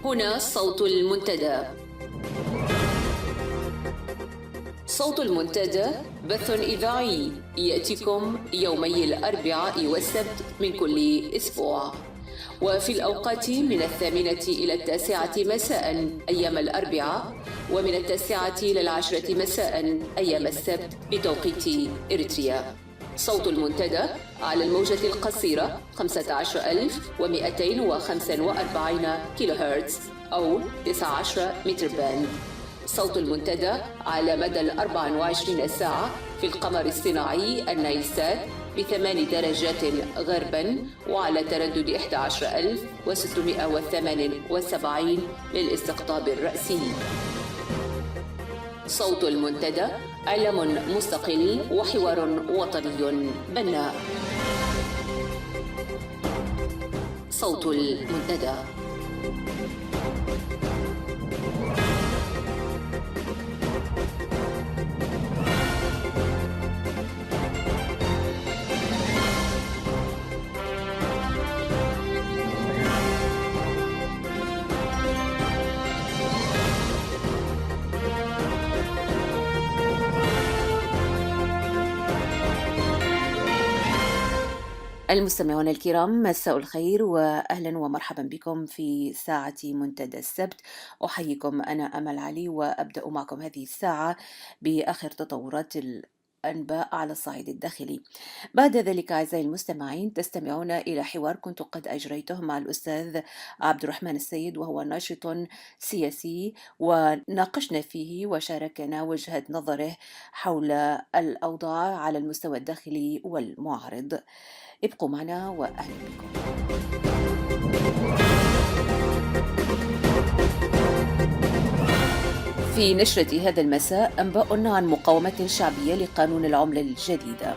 هنا صوت المنتدى. صوت المنتدى بث إذاعي يأتيكم يومي الأربعاء والسبت من كل أسبوع، وفي الأوقات من 8 إلى 9 مساء أيام الأربعاء، ومن 9 إلى 10 مساء أيام السبت بتوقيت إريتريا. صوت المنتدى على الموجة القصيرة 15245 كيلو هرتز أو 19 متر باند. صوت المنتدى على مدى 24 ساعة في القمر الصناعي النايلسات ب8 درجات غربا، وعلى تردد 11678 للاستقطاب الرأسي. صوت المنتدى إعلام مستقل وحوار وطني بناء. صوت المنتدى. المستمعون الكرام، مساء الخير وأهلا ومرحبا بكم في ساعة منتدى السبت. أحييكم، أنا أمل علي، وأبدأ معكم هذه الساعة بآخر تطورات الأنباء على الصعيد الداخلي. بعد ذلك أعزائي المستمعين تستمعون إلى حوار كنت قد أجريته مع الأستاذ عبد الرحمن السيد، وهو ناشط سياسي، وناقشنا فيه وشاركنا وجهة نظره حول الأوضاع على المستوى الداخلي والمعارض. ابقوا معنا وأهلا بكم. في نشرة هذا المساء أنباء عن مقاومة شعبية لقانون العملة الجديدة،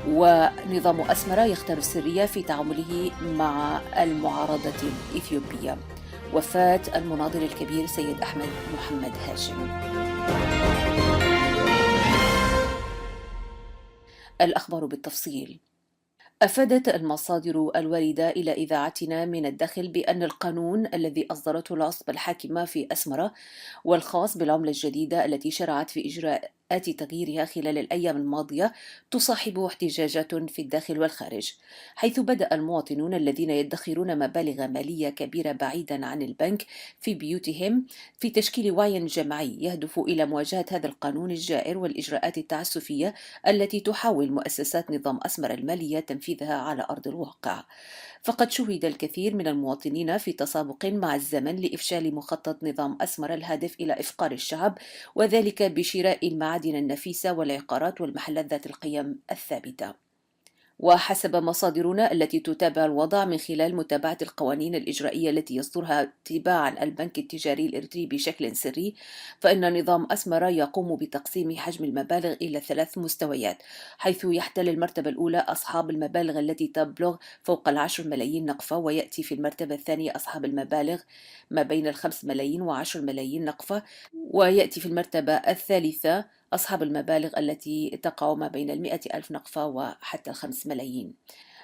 ونظام أسمرة يختار السرية في تعامله مع المعارضة الإثيوبية، وفاة المناضل الكبير سيد أحمد محمد هاشم. الأخبار بالتفصيل. أفادت المصادر الواردة إلى إذاعتنا من الداخل بأن القانون الذي أصدرته العصبة الحاكمة في أسمرة، والخاص بالعملة الجديدة التي شرعت في إجراءات تغييرها خلال الأيام الماضية، تصاحب احتجاجات في الداخل والخارج، حيث بدأ المواطنون الذين يدخرون مبالغ مالية كبيرة بعيدا عن البنك في بيوتهم في تشكيل وعي جماعي يهدف إلى مواجهة هذا القانون الجائر والإجراءات التعسفية التي تحاول مؤسسات نظام أسمرة المالية تنفيذها على أرض الواقع. فقد شهد الكثير من المواطنين في تسابق مع الزمن لإفشال مخطط نظام أسمرة الهادف إلى إفقار الشعب، وذلك بشراء المعادن النفيسة والعقارات والمحلات ذات القيم الثابتة. وحسب مصادرنا التي تتابع الوضع من خلال متابعة القوانين الإجرائية التي يصدرها تباعا البنك التجاري الإريتري بشكل سري، فإن نظام أسمرة يقوم بتقسيم حجم المبالغ إلى 3 مستويات، حيث يحتل المرتبة الأولى أصحاب المبالغ التي تبلغ فوق 10 ملايين نقفة، ويأتي في المرتبة الثانية أصحاب المبالغ ما بين 5 ملايين و10 ملايين نقفة، ويأتي في المرتبة الثالثة أصحاب المبالغ التي تقع ما بين 100 ألف نقفة وحتى 5 ملايين.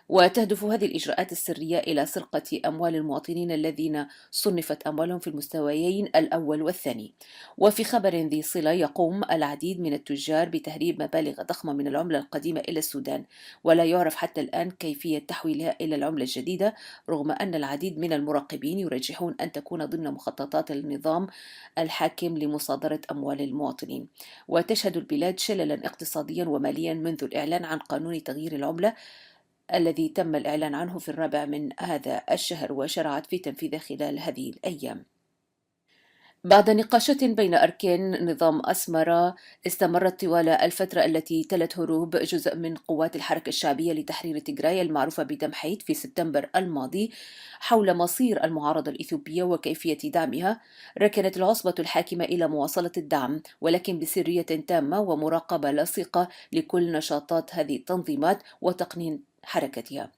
وتهدف هذه الإجراءات السرية إلى سرقة أموال المواطنين الذين صنفت أموالهم في المستويين الأول والثاني. وفي خبر ذي صلة، يقوم العديد من التجار بتهريب مبالغ ضخمة من العملة القديمة إلى السودان، ولا يعرف حتى الآن كيفية تحويلها إلى العملة الجديدة، رغم أن العديد من المراقبين يرجحون أن تكون ضمن مخططات النظام الحاكم لمصادرة أموال المواطنين. وتشهد البلاد شللا اقتصاديا وماليا منذ الإعلان عن قانون تغيير العملة الذي تم الإعلان عنه في 4 من هذا الشهر، وشرعت في تنفيذه خلال هذه الأيام. بعد نقاشات بين أركان نظام أسمرة استمرت طوال الفترة التي تلت هروب جزء من قوات الحركة الشعبية لتحرير تيغراي المعروفة بدمحيت في سبتمبر الماضي حول مصير المعارضة الإثيوبية وكيفية دعمها، ركنت العصبة الحاكمة إلى مواصلة الدعم، ولكن بسرية تامة ومراقبة لاصقة لكل نشاطات هذه التنظيمات وتقنين حركتها.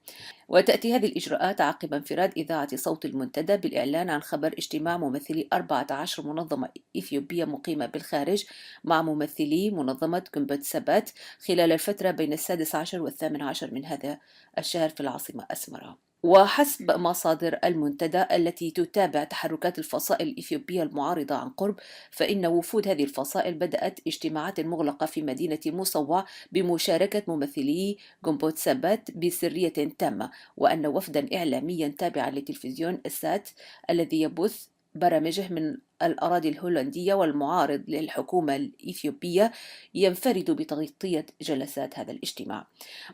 وتأتي هذه الإجراءات عقب انفراد إذاعة صوت المنتدى بالإعلان عن خبر اجتماع ممثلي 14 منظمة إثيوبية مقيمة بالخارج مع ممثلي منظمة كومبوت سبات خلال الفترة بين 16 و18 من هذا الشهر في العاصمة أسمرة. وحسب مصادر المنتدى التي تتابع تحركات الفصائل الإثيوبية المعارضة عن قرب، فإن وفود هذه الفصائل بدأت اجتماعات مغلقة في مدينة موصوع بمشاركة ممثلي جنبوت سبات بسرية تامة، وأن وفدا إعلاميا تابعا لتلفزيون السات الذي يبث برامجه من الأراضي الهولندية والمعارض للحكومة الإثيوبية ينفرد بتغطية جلسات هذا الاجتماع.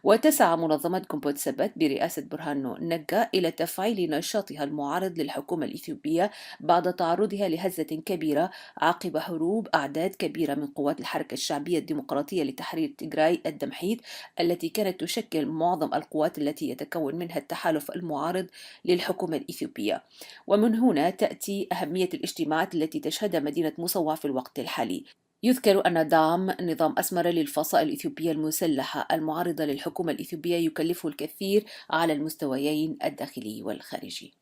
وتسعى منظمة كومبوت سبات برئاسة برهان نجا إلى تفعيل نشاطها المعارض للحكومة الإثيوبية بعد تعرضها لهزة كبيرة عقب هروب أعداد كبيرة من قوات الحركة الشعبية الديمقراطية لتحرير تيغراي الدمحيط، التي كانت تشكل معظم القوات التي يتكون منها التحالف المعارض للحكومة الإثيوبية. ومن هنا تأتي أهمية الاجتماعات التي تشهدها مدينة موصوع في الوقت الحالي. يذكر أن دعم نظام أسمر للفصائل الإثيوبية المسلحة المعارضة للحكومة الإثيوبية يكلفه الكثير على المستويين الداخلي والخارجي.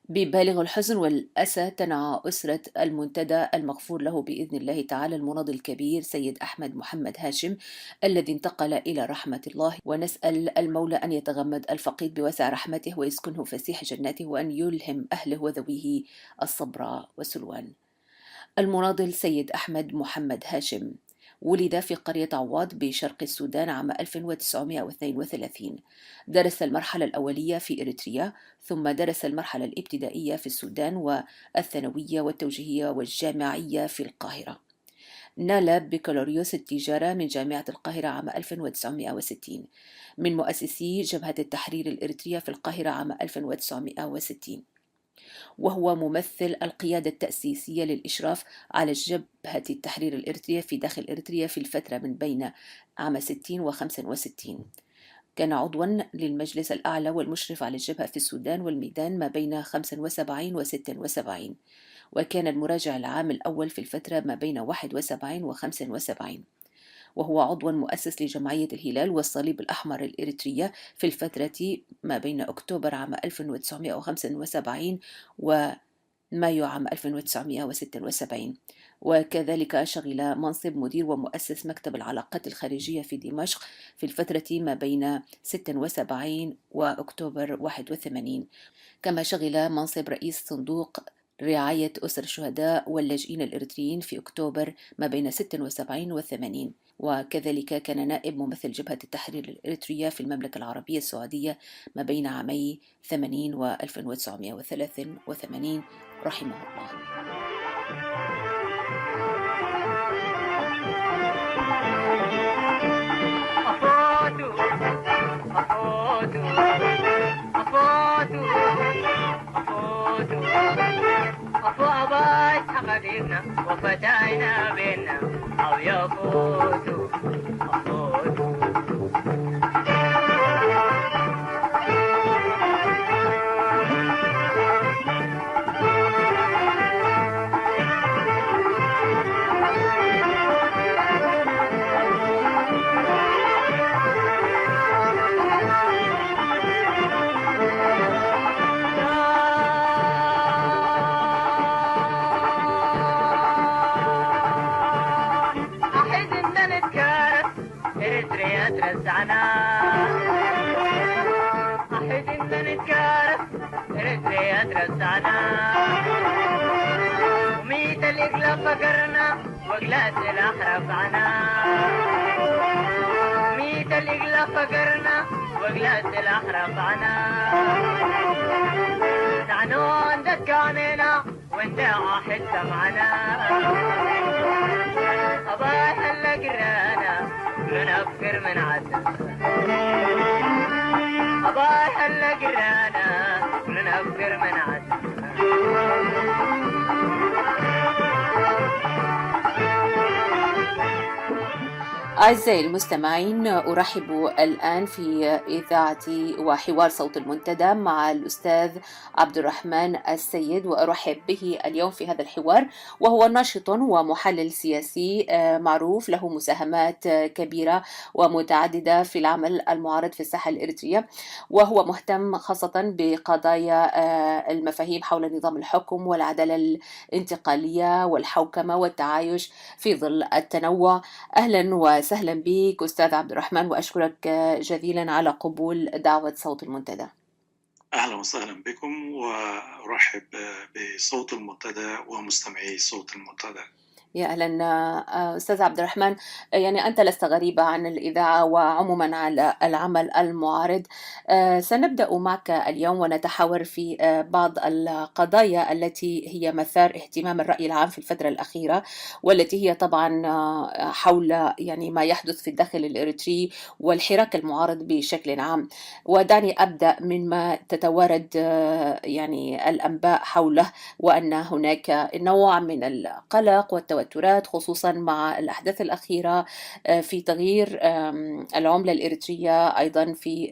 ببالغ الحزن والأسى تنعى أسرة المنتدى المغفور له بإذن الله تعالى المناضل الكبير سيد أحمد محمد هاشم الذي انتقل إلى رحمة الله، ونسأل المولى أن يتغمد الفقيد بوسع رحمته ويسكنه فسيح جناته وأن يلهم أهله وذويه الصبر والسلوان. المناضل سيد أحمد محمد هاشم ولد في قرية عواد بشرق السودان عام 1932. درس المرحلة الأولية في إريتريا، ثم درس المرحلة الابتدائية في السودان والثانوية والتوجيهية والجامعية في القاهرة. نال بكالوريوس التجارة من جامعة القاهرة عام 1960، من مؤسسي جبهة التحرير الإريترية في القاهرة عام 1960، وهو ممثل القيادة التأسيسية للإشراف على جبهة التحرير الإريترية في داخل إريتريا في الفترة من بين عام 60 و 65. كان عضوا للمجلس الأعلى والمشرف على الجبهة في السودان والميدان ما بين 75 و 76، وكان المراجع العام الأول في الفترة ما بين 71 و 75، وهو عضو مؤسس لجمعية الهلال والصليب الأحمر الإريترية في الفترة ما بين أكتوبر عام 1975 ومايو عام 1976. وكذلك شغل منصب مدير ومؤسس مكتب العلاقات الخارجية في دمشق في الفترة ما بين 76 وأكتوبر 81، كما شغل منصب رئيس صندوق رعاية أسر الشهداء واللاجئين الإريتريين في أكتوبر ما بين 76 و 80، وكذلك كان نائب ممثل جبهة التحرير الإريترية في المملكة العربية السعودية ما بين عامي 80 و 1983 رحمه الله. وفتاينا بينا أو يفوتوا رزعنا أحد إن نتكارف إريتريا رزعنا وميت الإقلاب فقرنا وقلات الأحرف عنا ميت الإقلاب فقرنا وقلات الأحرف عنا نعنو عندك كامنا وانت واحد سمعنا أباح اللي قرانا ننفر من عدنا أباح اللي قرانا ننفر من عدنا. أعزائي المستمعين، أرحب الآن في إذاعة وحوار صوت المنتدى مع الأستاذ عبد الرحمن السيد، وأرحب به اليوم في هذا الحوار، وهو ناشط ومحلل سياسي معروف، له مساهمات كبيرة ومتعددة في العمل المعارض في الساحة الإريترية، وهو مهتم خاصة بقضايا المفاهيم حول نظام الحكم والعدالة الانتقالية والحوكمة والتعايش في ظل التنوع. أهلا وسهلا بك أستاذ عبد الرحمن، وأشكرك جزيلا على قبول دعوة صوت المنتدى. أهلا وسهلا بكم، وأرحب بصوت المنتدى ومستمعي صوت المنتدى. يا أهلا أستاذ عبد الرحمن. يعني أنت لست غريبة عن الإذاعة وعموما على العمل المعارض. سنبدأ معك اليوم ونتحاور في بعض القضايا التي هي مثار اهتمام الرأي العام في الفترة الأخيرة، والتي هي طبعا حول يعني ما يحدث في الداخل الإريتري والحراك المعارض بشكل عام. ودعني أبدأ مما تتوارد يعني الأنباء حوله، وأن هناك نوع من القلق والتوترات خصوصا مع الأحداث الأخيرة في تغيير العملة الإريترية، أيضا في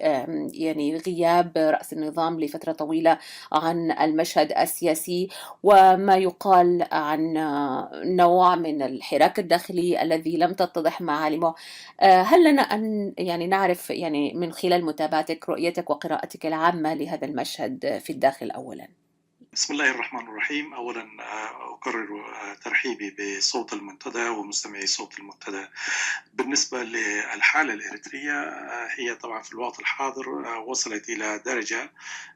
يعني غياب رأس النظام لفترة طويلة عن المشهد السياسي، وما يقال عن نوع من الحراك الداخلي الذي لم تتضح معالمه. هل لنا أن يعني نعرف يعني من خلال متابعتك رؤيتك وقراءتك العامة لهذا المشهد في الداخل أولا؟ بسم الله الرحمن الرحيم. أولا أكرر ترحيبي بصوت المنتدى ومستمعي صوت المنتدى. بالنسبة للحالة الإريترية، هي طبعا في الوقت الحاضر وصلت إلى درجة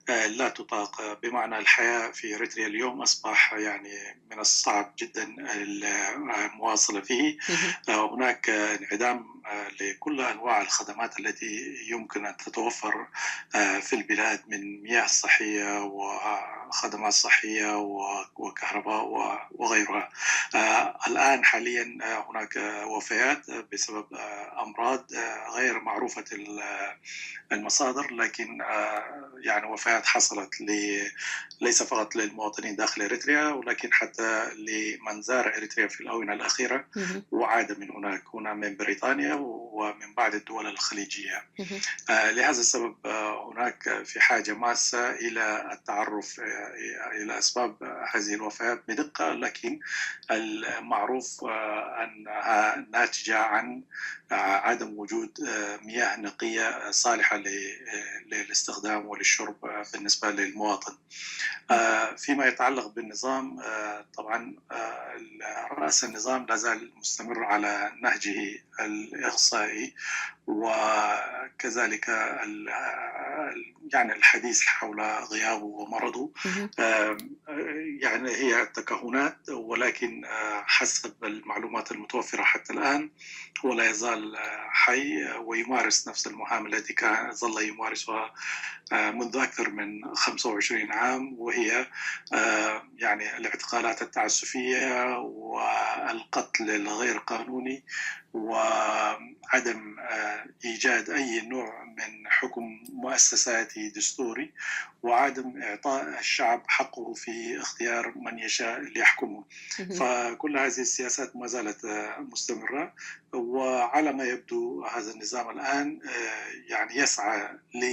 لا تطاق، بمعنى الحياة في إريتريا اليوم أصبح يعني من الصعب جدا المواصلة فيه. هناك انعدام لكل أنواع الخدمات التي يمكن أن تتوفر في البلاد، من مياه صحية وخدمات صحية وكهرباء وغيرها. الآن حاليا هناك وفيات بسبب أمراض غير معروفة المصادر، لكن يعني وفيات حصلت ليس فقط للمواطنين داخل إريتريا، ولكن حتى لمن زار إريتريا في الآونة الأخيرة وعاد من هنا من بريطانيا ومن بعض الدول الخليجية. لهذا السبب هناك في حاجة ماسة إلى التعرف إلى أسباب هذه الوفيات بدقة، لكن المعروف أنها ناتجة عن عدم وجود مياه نقية صالحة للاستخدام وللشرب بالنسبة للمواطن. فيما يتعلق بالنظام، طبعا رأس النظام لا زال مستمر على نهجه الإغصائي، وكذلك يعني الحديث حول غيابه ومرضه يعني هي تكهنات، ولكن حسب المعلومات المتوفرة حتى الآن هو لا يزال حي ويمارس نفس المهام التي كان ظل يمارسها منذ أكثر من 25 عام، وهي يعني الاعتقالات التعسفية والقتل الغير قانوني وعدم إيجاد أي نوع من حكم مؤسساتي دستوري، وعدم إعطاء الشعب حقه في اختيار من يشاء ليحكمه. فكل هذه السياسات ما زالت مستمرة، وعلى ما يبدو هذا النظام الآن يعني يسعى ل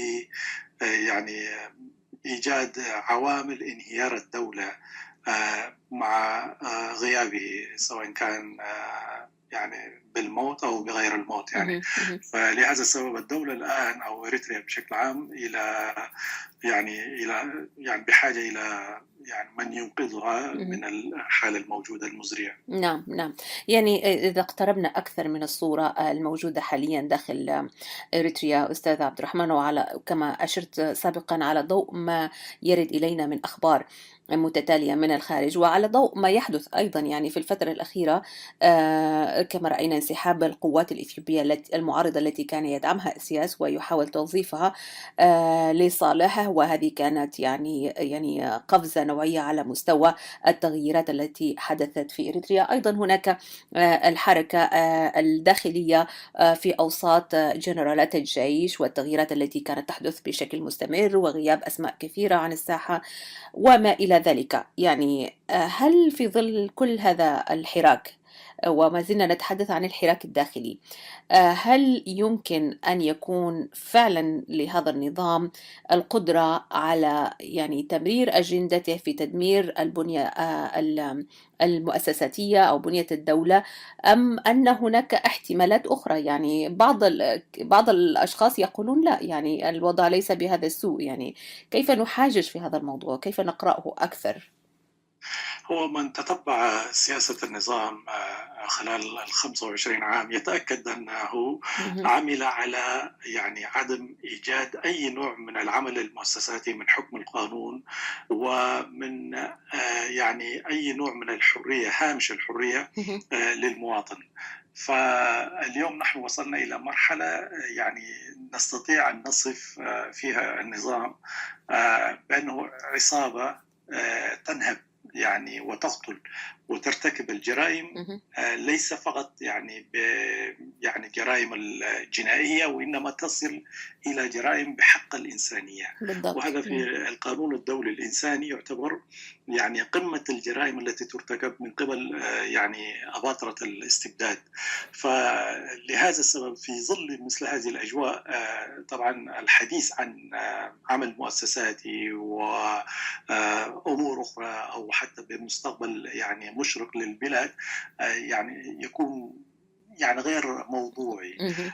يعني إيجاد عوامل انهيار الدولة مع غيابه، سواء كان يعني بالموت أو بغير الموت يعني. فلهذا السبب الدولة الآن أو إريتريا بشكل عام إلى بحاجة إلى يعني من ينقذها من الحالة الموجودة المزرية. نعم نعم. يعني إذا اقتربنا أكثر من الصورة الموجودة حاليا داخل إريتريا أستاذ عبد الرحمن، وعلى كما أشرت سابقا على ضوء ما يرد إلينا من أخبار متتالية من الخارج، وعلى ضوء ما يحدث أيضا يعني في الفترة الأخيرة، كما رأينا انسحاب القوات الإثيوبية المعارضة التي كان يدعمها السياس ويحاول توظيفها لصالحه، وهذه كانت يعني قفزة نوعية على مستوى التغييرات التي حدثت في إريتريا. أيضا هناك الحركة الداخلية في أوساط جنرالات الجيش والتغييرات التي كانت تحدث بشكل مستمر وغياب أسماء كثيرة عن الساحة وما إلى ذلك. يعني هل في ظل كل هذا الحراك، وما زلنا نتحدث عن الحراك الداخلي، هل يمكن أن يكون فعلا لهذا النظام القدرة على يعني تمرير أجندته في تدمير البنية المؤسساتية أو بنية الدولة، أم أن هناك احتمالات أخرى؟ يعني بعض الأشخاص يقولون لا، يعني الوضع ليس بهذا السوء. يعني كيف نحاجج في هذا الموضوع؟ كيف نقرأه أكثر؟ هو من تتبع سياسة النظام خلال ال25 عام يتأكد أنه مهم. عمل على يعني عدم إيجاد أي نوع من العمل المؤسساتي من حكم القانون، ومن يعني أي نوع من الحرية، هامش الحرية مهم. للمواطن. فاليوم نحن وصلنا إلى مرحلة يعني نستطيع أن نصف فيها النظام بأنه عصابة تنهب يعني وتقتل وترتكب الجرائم، مهم. ليس فقط يعني يعني جرائم الجنائية، وإنما تصل إلى جرائم بحق الإنسانية. بالضبط. وهذا في القانون الدولي الإنساني يعتبر يعني قمة الجرائم التي ترتكب من قبل يعني أباطرة الاستبداد. فلهذا السبب في ظل مثل هذه الأجواء طبعا الحديث عن عمل مؤسساتي وأمور أخرى أو حتى بمستقبل يعني مشرق للبلاد يعني يكون يعني غير موضوعي. مهم.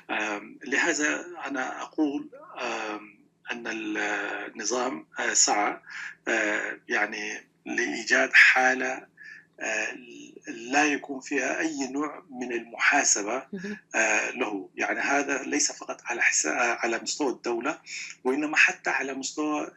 لهذا أنا أقول أن النظام سعى يعني لإيجاد حالة لا يكون فيها أي نوع من المحاسبة مهم. له. يعني هذا ليس فقط على مستوى الدولة، وإنما حتى على مستوى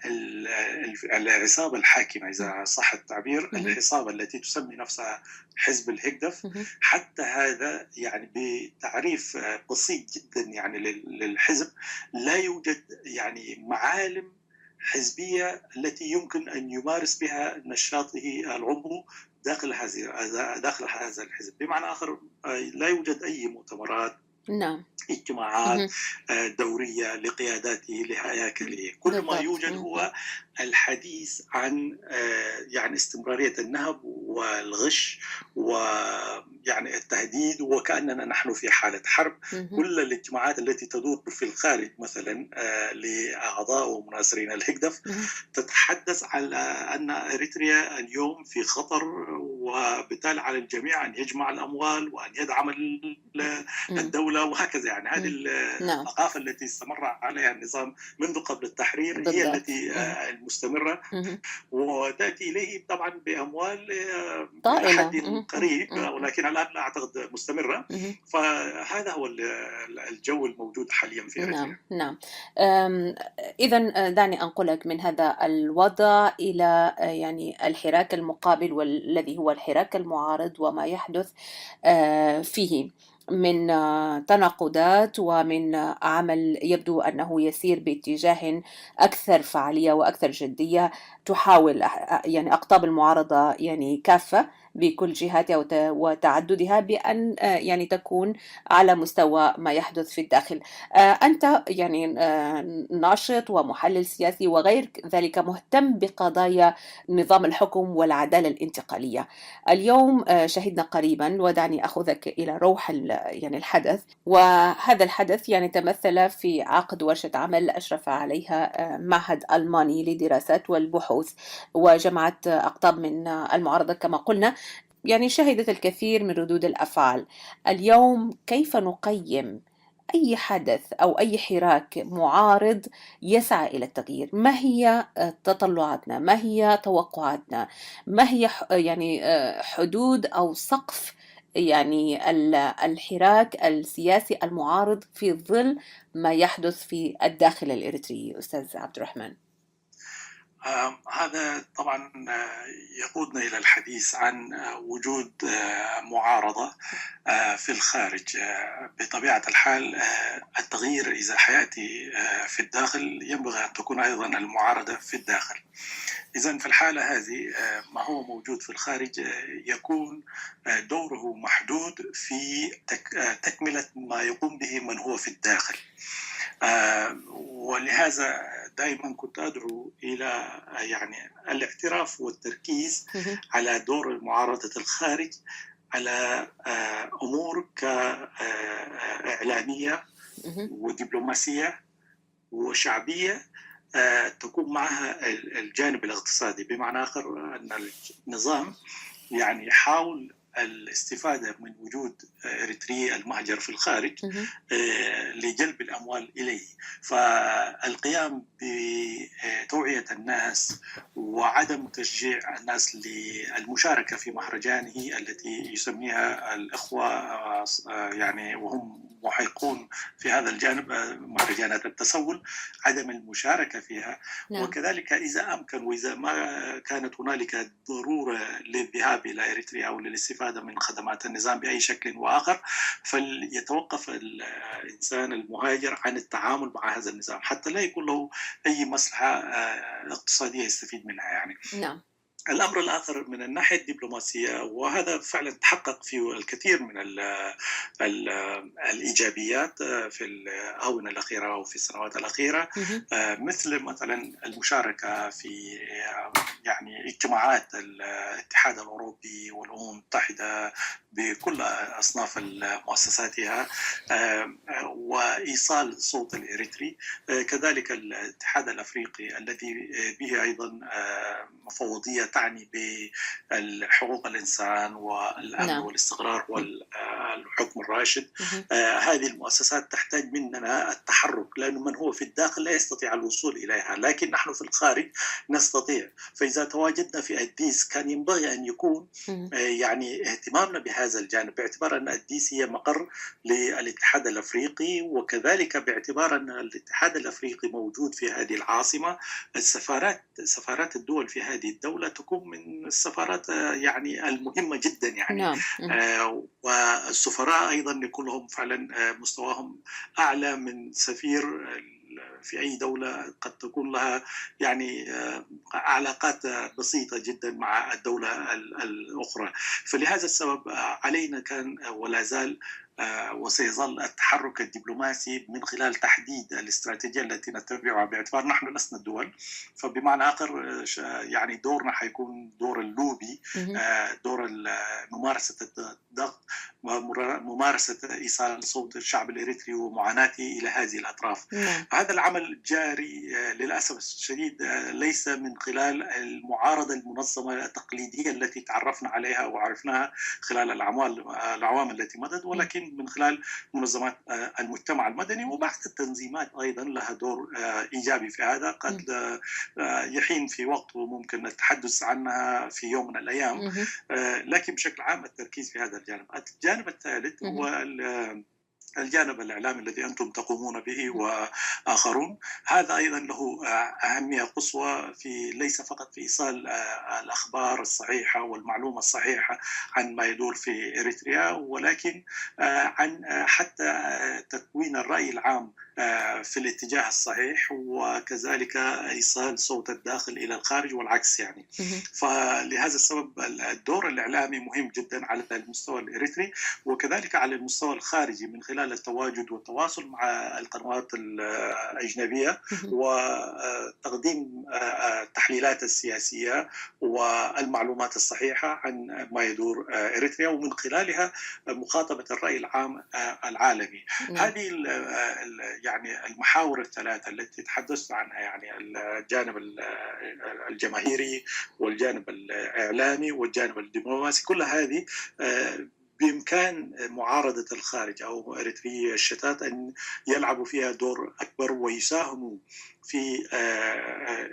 العصابة الحاكمة إذا صح التعبير، مهم. العصابة التي تسمي نفسها حزب الهكدف. مهم. حتى هذا يعني بتعريف بسيط جدا يعني للحزب، لا يوجد يعني معالم حزبية التي يمكن أن يمارس بها نشاطه العضو داخل هذا الحزب. بمعنى آخر لا يوجد أي مؤتمرات، نعم. اجتماعات مهم. دورية لقياداته لهياكله. كل ما بالضبط. يوجد مهم. هو الحديث عن يعني استمرارية النهب والغش ويعني التهديد، وكأننا نحن في حالة حرب. مهم. كل الاجتماعات التي تدور في الخارج مثلا لأعضاء ومناصرين الهكدف مهم. تتحدث على أن إريتريا اليوم في خطر، وبالتالي على الجميع أن يجمع الأموال وأن يدعم مم. الدولة وهكذا. يعني هذه مم. نعم. الثقافة التي استمر عليها النظام منذ قبل التحرير هي بالضبط. التي مهم. المستمرة، مهم. وتأتي إليه طبعا بأموال إلى طائلة. حد مهم. قريب، مهم. ولكن الآن لا أعتقد مستمرة. مهم. فهذا هو الجو الموجود حاليا في نعم. إريتريا. نعم. إذا دعني أنقلك من هذا الوضع إلى يعني الحراك المقابل والذي هو الحراك المعارض وما يحدث فيه من تناقضات ومن عمل يبدو أنه يسير باتجاه أكثر فعالية وأكثر جدية، تحاول يعني أقطاب المعارضة يعني كافة بكل جهاتها وتعددها بأن يعني تكون على مستوى ما يحدث في الداخل. أنت يعني ناشط ومحلل سياسي وغير ذلك مهتم بقضايا نظام الحكم والعدالة الانتقالية. اليوم شهدنا قريبا، ودعني أخذك إلى روح يعني الحدث، وهذا الحدث يعني تمثل في عقد ورشة عمل أشرف عليها معهد ألماني للدراسات والبحوث، وجمعت أقطاب من المعارضة كما قلنا. يعني شهدت الكثير من ردود الأفعال. اليوم كيف نقيم أي حدث أو أي حراك معارض يسعى إلى التغيير؟ ما هي تطلعاتنا؟ ما هي توقعاتنا؟ ما هي يعني حدود أو سقف يعني الحراك السياسي المعارض في ظل ما يحدث في الداخل الإريتري، أستاذ عبد الرحمن؟ هذا طبعا يقودنا إلى الحديث عن وجود معارضة في الخارج. بطبيعة الحال التغيير إذا حياتي في الداخل ينبغي أن تكون أيضا المعارضة في الداخل. إذن في الحالة هذه ما هو موجود في الخارج يكون دوره محدود في تكملة ما يقوم به من هو في الداخل. ولهذا دائما كنت أدعو إلى يعني الاعتراف والتركيز على دور معارضة الخارج على أمور كإعلامية ودبلوماسية وشعبية تكون معها الجانب الاقتصادي. بمعنى آخر أن النظام يعني يحاول الاستفادة من وجود إريتريا المهجر في الخارج مهم. لجلب الأموال إليه. فالقيام بتوعية الناس وعدم تشجيع الناس للمشاركة في مهرجانه التي يسميها الإخوة يعني وهم محيقون في هذا الجانب مهرجانات التسول، عدم المشاركة فيها. نعم. وكذلك إذا أمكن وإذا ما كانت هنالك ضرورة للذهاب إلى إريتريا أو للاستفادة من خدمات النظام بأي شكل وآخر، فليتوقف الإنسان المهاجر عن التعامل مع هذا النظام حتى لا يكون له أي مصلحة اقتصادية يستفيد منها يعني. نعم. الأمر الآخر من الناحية الدبلوماسية، وهذا فعلا تحقق فيه الكثير من ال الإيجابيات في الآونة الأخيرة أو في السنوات الأخيرة، مهم. مثل مثلا المشاركة في يعني اجتماعات الاتحاد الأوروبي والأمم المتحدة بكل أصناف مؤسساتها وإيصال صوت الإريتري. كذلك الاتحاد الأفريقي الذي به أيضا مفوضية تعني بحقوق الإنسان والأمن نعم. والاستقرار والحكم الراشد. مهم. هذه المؤسسات تحتاج مننا التحرك، لأن من هو في الداخل لا يستطيع الوصول إليها، لكن نحن في الخارج نستطيع. فإذا تواجدنا في أديس كان ينبغي أن يكون مهم. يعني اهتمامنا بهذا الجانب، باعتبار أن أديس هي مقر للاتحاد الأفريقي، وكذلك باعتبار أن الاتحاد الأفريقي موجود في هذه العاصمة. سفارات الدول في هذه الدولة تكون من السفارات يعني المهمة جدا يعني. نعم. مهم. والسفراء أيضا يكون لهم فعلا مستواهم أعلى من سفير في أي دولة قد تكون لها يعني علاقات بسيطة جدا مع الدولة الأخرى. فلهذا السبب علينا كان ولا زال وسيظل التحرك الدبلوماسي من خلال تحديد الاستراتيجية التي نتبعها، باعتبار نحن لسنا الدول. فبمعنى آخر يعني دورنا حيكون دور اللوبي، مهم. دور ممارسة الضغط، ممارسة إيصال صوت الشعب الإريتري ومعاناته إلى هذه الأطراف. نعم. هذا العمل جاري للأسف الشديد ليس من خلال المعارضة المنظمة التقليدية التي تعرفنا عليها وعرفناها خلال الأعوام التي مضت، ولكن من خلال منظمات المجتمع المدني وبعض التنظيمات أيضا لها دور إيجابي في هذا، قد يحين في وقت وممكن التحدث عنها في يوم من الأيام. مهم. لكن بشكل عام التركيز في هذا الجانب. الجانب الثالث هو الجانب الإعلامي الذي أنتم تقومون به وآخرون. هذا أيضا له أهمية قصوى في ليس فقط في إيصال الأخبار الصحيحة والمعلومة الصحيحة عن ما يدور في إريتريا، ولكن عن حتى تكوين الرأي العام في الاتجاه الصحيح، وكذلك إيصال صوت الداخل إلى الخارج والعكس يعني. فلهذا السبب الدور الإعلامي مهم جدا على المستوى الإريتري، وكذلك على المستوى الخارجي من خلال التواجد والتواصل مع القنوات الأجنبية وتقديم التحليلات السياسية والمعلومات الصحيحة عن ما يدور إريتريا، ومن خلالها مخاطبة الرأي العام العالمي. هذه يعني المحاور الثلاثة التي تحدثت عنها، يعني الجانب الجماهيري والجانب الإعلامي والجانب الدبلوماسي، كل هذه بإمكان معارضة الخارج أو إريتريا الشتات أن يلعبوا فيها دور أكبر ويساهموا في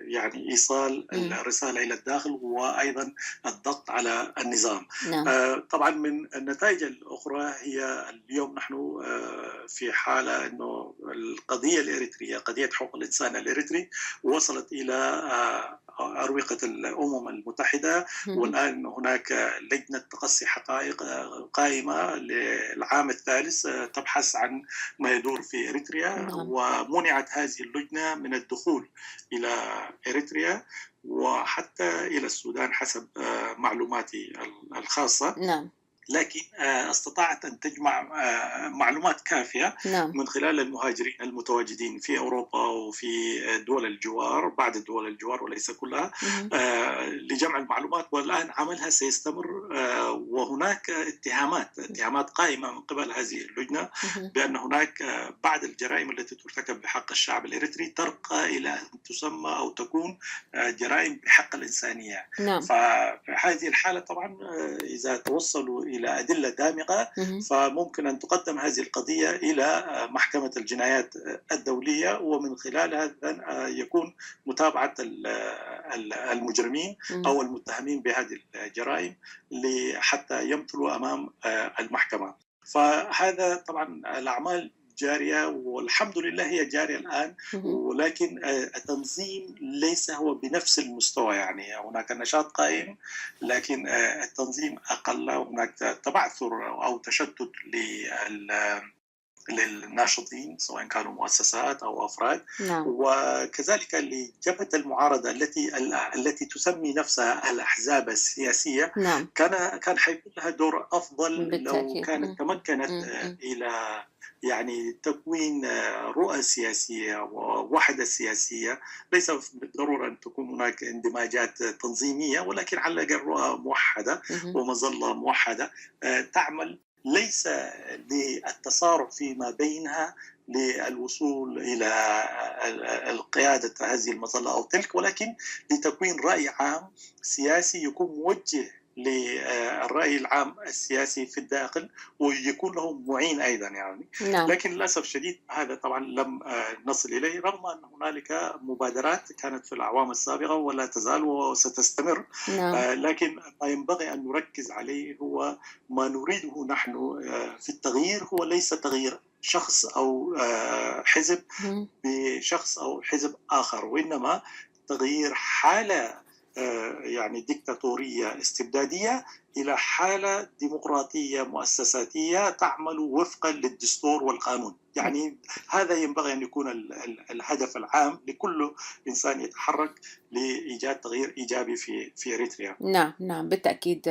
يعني إيصال الرسالة إلى الداخل وأيضا الضغط على النظام. نعم. طبعا من النتائج الأخرى هي اليوم نحن في حالة أنه القضية الإريترية، قضية حقوق الإنسان الإريتري، وصلت إلى أروقة الأمم المتحدة، والآن هناك لجنة تقصي حقائق قائمة للعام الثالث تبحث عن ما يدور في إريتريا. ومنعت هذه اللجنة من الدخول إلى إريتريا وحتى إلى السودان حسب معلوماتي الخاصة. نعم. لكن استطاعت أن تجمع معلومات كافية من خلال المهاجرين المتواجدين في أوروبا وفي دول الجوار، بعض دول الجوار وليس كلها، لجمع المعلومات. والآن عملها سيستمر، وهناك اتهامات قائمة من قبل هذه اللجنة بأن هناك بعض الجرائم التي ترتكب بحق حق الشعب الإريتري ترقى إلى أن تسمى أو تكون جرائم بحق الإنسانية. نعم. ففي هذه الحالة طبعا إذا توصلوا إلى أدلة دامغة مهم. فممكن أن تقدم هذه القضية إلى محكمة الجنايات الدولية، ومن خلالها يكون متابعة المجرمين مهم. أو المتهمين بهذه الجرائم حتى يمثلوا أمام المحكمة. فهذا طبعا الأعمال جارية والحمد لله هي جارية الآن، مهم. ولكن التنظيم ليس هو بنفس المستوى. يعني هناك نشاط قائم لكن التنظيم أقل، هناك تبعثر أو تشتت للناشطين سواء كانوا مؤسسات أو أفراد، نعم. وكذلك لجبهة المعارضة التي تسمي نفسها الأحزاب السياسية. نعم. كان حيكون لها دور أفضل لو بالتأكيد. كانت تمكنت إلى يعني تكوين رؤى سياسية ووحدة سياسية. ليس بالضرورة أن تكون هناك اندماجات تنظيمية، ولكن على الأقل رؤى موحدة مهم. ومظلة موحدة تعمل ليس للتصارع فيما بينها للوصول إلى القيادة هذه المظلة أو تلك، ولكن لتكوين رأي عام سياسي يكون موجه للرأي العام السياسي في الداخل ويكون له معين أيضا يعني. نعم. لكن للأسف الشديد هذا طبعا لم نصل إليه، رغم أن هنالك مبادرات كانت في الأعوام السابقة ولا تزال وستستمر. نعم. لكن ما ينبغي أن نركز عليه هو ما نريده نحن في التغيير هو ليس تغيير شخص أو حزب مهم. بشخص أو حزب آخر، وإنما تغيير حالة يعني ديكتاتورية استبدادية إلى حالة ديمقراطية مؤسساتية تعمل وفقا للدستور والقانون. يعني هذا ينبغي أن يكون الهدف العام لكل إنسان يتحرك لإيجاد تغيير إيجابي في إريتريا. نعم. نعم بالتأكيد.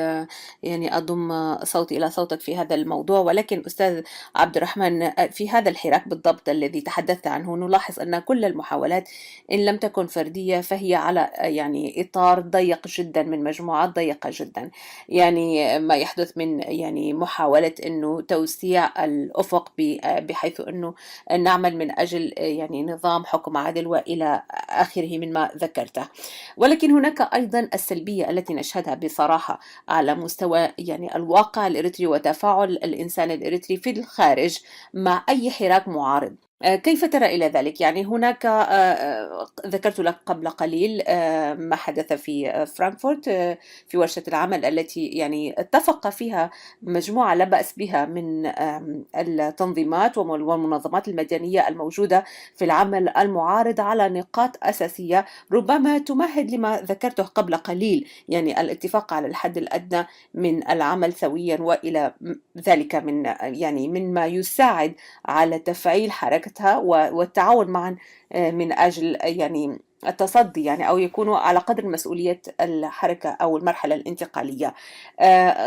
يعني أضم صوتي إلى صوتك في هذا الموضوع، ولكن أستاذ عبد الرحمن، في هذا الحراك بالضبط الذي تحدثت عنه نلاحظ أن كل المحاولات إن لم تكن فردية فهي على يعني إطار ضيق جدا من مجموعات ضيقة جدا. يعني ما يحدث من يعني محاولة أنه توسيع الأفق بحيث أنه نعمل من أجل يعني نظام حكم عادل وإلى آخره مما ذكرته. ولكن هناك أيضا السلبية التي نشهدها بصراحة على مستوى يعني الواقع الإريتري وتفاعل الإنسان الإريتري في الخارج مع أي حراك معارض. كيف ترى إلى ذلك؟ يعني هناك ذكرت لك قبل قليل ما حدث في فرانكفورت في ورشة العمل التي يعني اتفق فيها مجموعة لا بأس بها من التنظيمات والمنظمات المدنية الموجودة في العمل المعارض على نقاط أساسية ربما تمهد لما ذكرته قبل قليل، يعني الاتفاق على الحد الأدنى من العمل سويا وإلى ذلك من يعني مما يساعد على تفعيل حركتها والتعاون معا من أجل يعني التصدي يعني أو يكونوا على قدر مسؤولية الحركة أو المرحلة الانتقالية.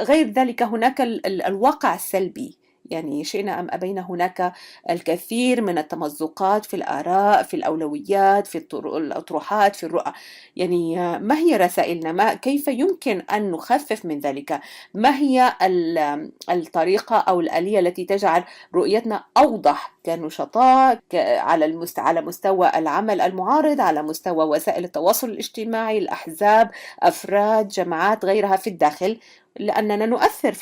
غير ذلك هناك الواقع السلبي، يعني شئنا أم أبينا هناك الكثير من التمزقات في الآراء، في الأولويات، في الأطروحات، في الرؤى. يعني ما هي رسائلنا؟ كيف يمكن أن نخفف من ذلك؟ ما هي الطريقة أو الآلية التي تجعل رؤيتنا أوضح كنشطاء على مستوى العمل المعارض، على مستوى وسائل التواصل الاجتماعي، الأحزاب، أفراد، جماعات غيرها في الداخل، لأننا نؤثر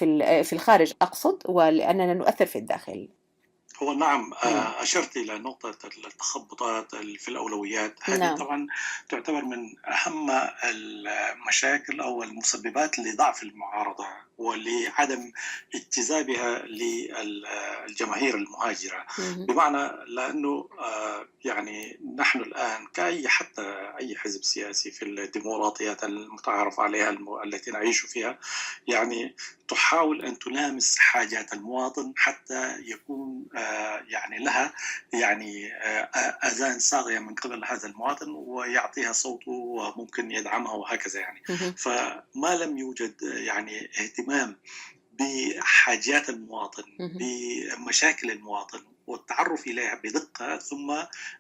في الخارج أقصد، ولأننا نؤثر في الداخل. هو نعم، أشرت إلى نقطة التخبطات في الأولويات. هذه نعم. طبعا تعتبر من أهم المشاكل أو المسببات لضعف المعارضة ولعدم اجتذابها للجماهير المهاجرة. بمعنى لأنه يعني نحن الآن حتى أي حزب سياسي في الديمقراطيات المتعارف عليها التي نعيش فيها يعني تحاول أن تلامس حاجات المواطن حتى يكون يعني لها يعني أذان صاغية من قبل هذا المواطن ويعطيها صوته وممكن يدعمها وهكذا يعني. فما لم يوجد يعني اهتمام بحاجات المواطن بمشاكل المواطن والتعرف إليها بدقة ثم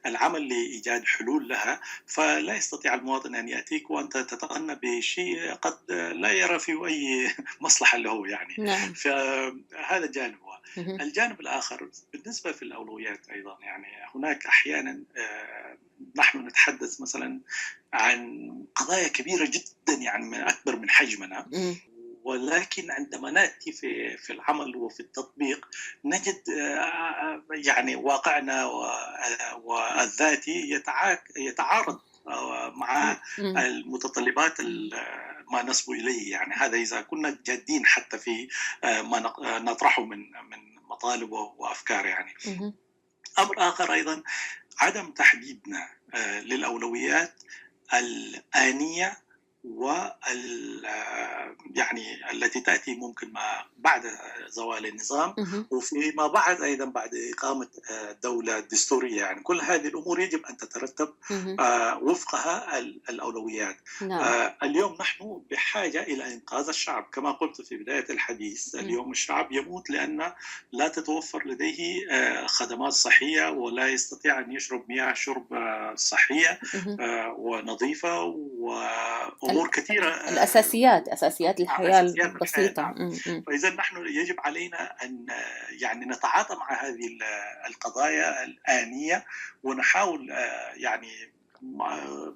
العمل لإيجاد حلول لها، فلا يستطيع المواطن أن يأتيك وأنت تتغنى بشيء قد لا يرى فيه أي مصلحة له يعني. نعم. فهذا جانب. مهم. الجانب الآخر بالنسبة في الأولويات أيضا، يعني هناك أحيانا نحن نتحدث مثلا عن قضايا كبيرة جدا، يعني أكبر من حجمنا، مم. ولكن عندما نأتي في العمل وفي التطبيق نجد يعني واقعنا والذاتي يتعارض مع مم. المتطلبات ما نصبو إليه. يعني هذا إذا كنا جادين حتى في ما نطرحه من مطالب وأفكار يعني. مهم. أمر آخر أيضا عدم تحديدنا للأولويات الآنية يعني التي تأتي ممكن ما بعد زوال النظام، مهم. وفيما بعد أيضا بعد إقامة دولة دستورية. يعني كل هذه الأمور يجب أن تترتب مهم. وفقها الأولويات. نعم. اليوم نحن بحاجة إلى إنقاذ الشعب كما قلت في بداية الحديث. اليوم الشعب يموت لأن لا تتوفر لديه خدمات صحية، ولا يستطيع أن يشرب مياه شرب صحية مهم. ونظيفة، وأمور كثيرة، أساسيات الحياة أساسيات الحياة. البسيطة. نعم. فإذا نحن يجب علينا أن يعني نتعاطى مع هذه القضايا الآنية، ونحاول يعني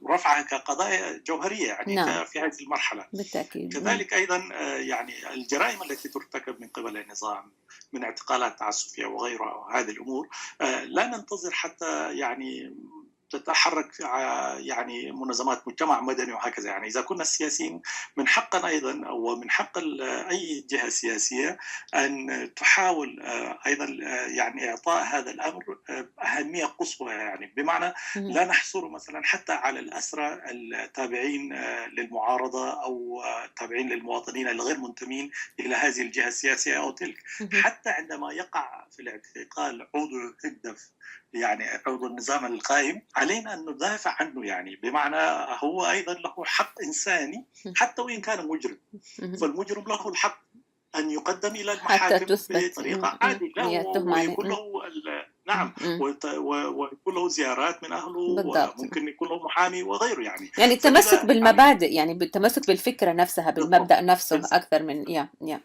رفعها كقضايا جوهرية يعني نعم، في هذه المرحلة. بالتأكيد. كذلك أيضا يعني الجرائم التي ترتكب من قبل النظام من اعتقالات تعسفية وغيرها وهذه الأمور، لا ننتظر حتى يعني تتحرك يعني منظمات مجتمع مدني وهكذا. يعني إذا كنا السياسيين من حقنا أيضا، ومن حق أي جهة سياسية أن تحاول أيضا يعني إعطاء هذا الأمر أهمية قصوى. يعني بمعنى مهم. لا نحصر مثلا حتى على الأسرى التابعين للمعارضة أو تابعين للمواطنين الغير منتمين إلى هذه الجهة السياسية أو تلك. مهم. حتى عندما يقع في الاعتقال عضو هدف، يعني عضو النظام القائم، علينا أن ندافع عنه. يعني بمعنى هو أيضا له حق إنساني حتى وإن كان مجرم، مهم. فالمجرم له الحق أن يقدم إلى حتى المحاكم تثبت بطريقة عادلة، هي التهمة عليه. ويكون له نعم، ويكون له زيارات من أهله، بالضبط. وممكن يكون له محامي وغيره يعني. يعني التمسك فلذا يعني بالمبادئ، يعني بالتمسك بالفكرة نفسها، بالمبدأ بالضبط، نفسه أكثر من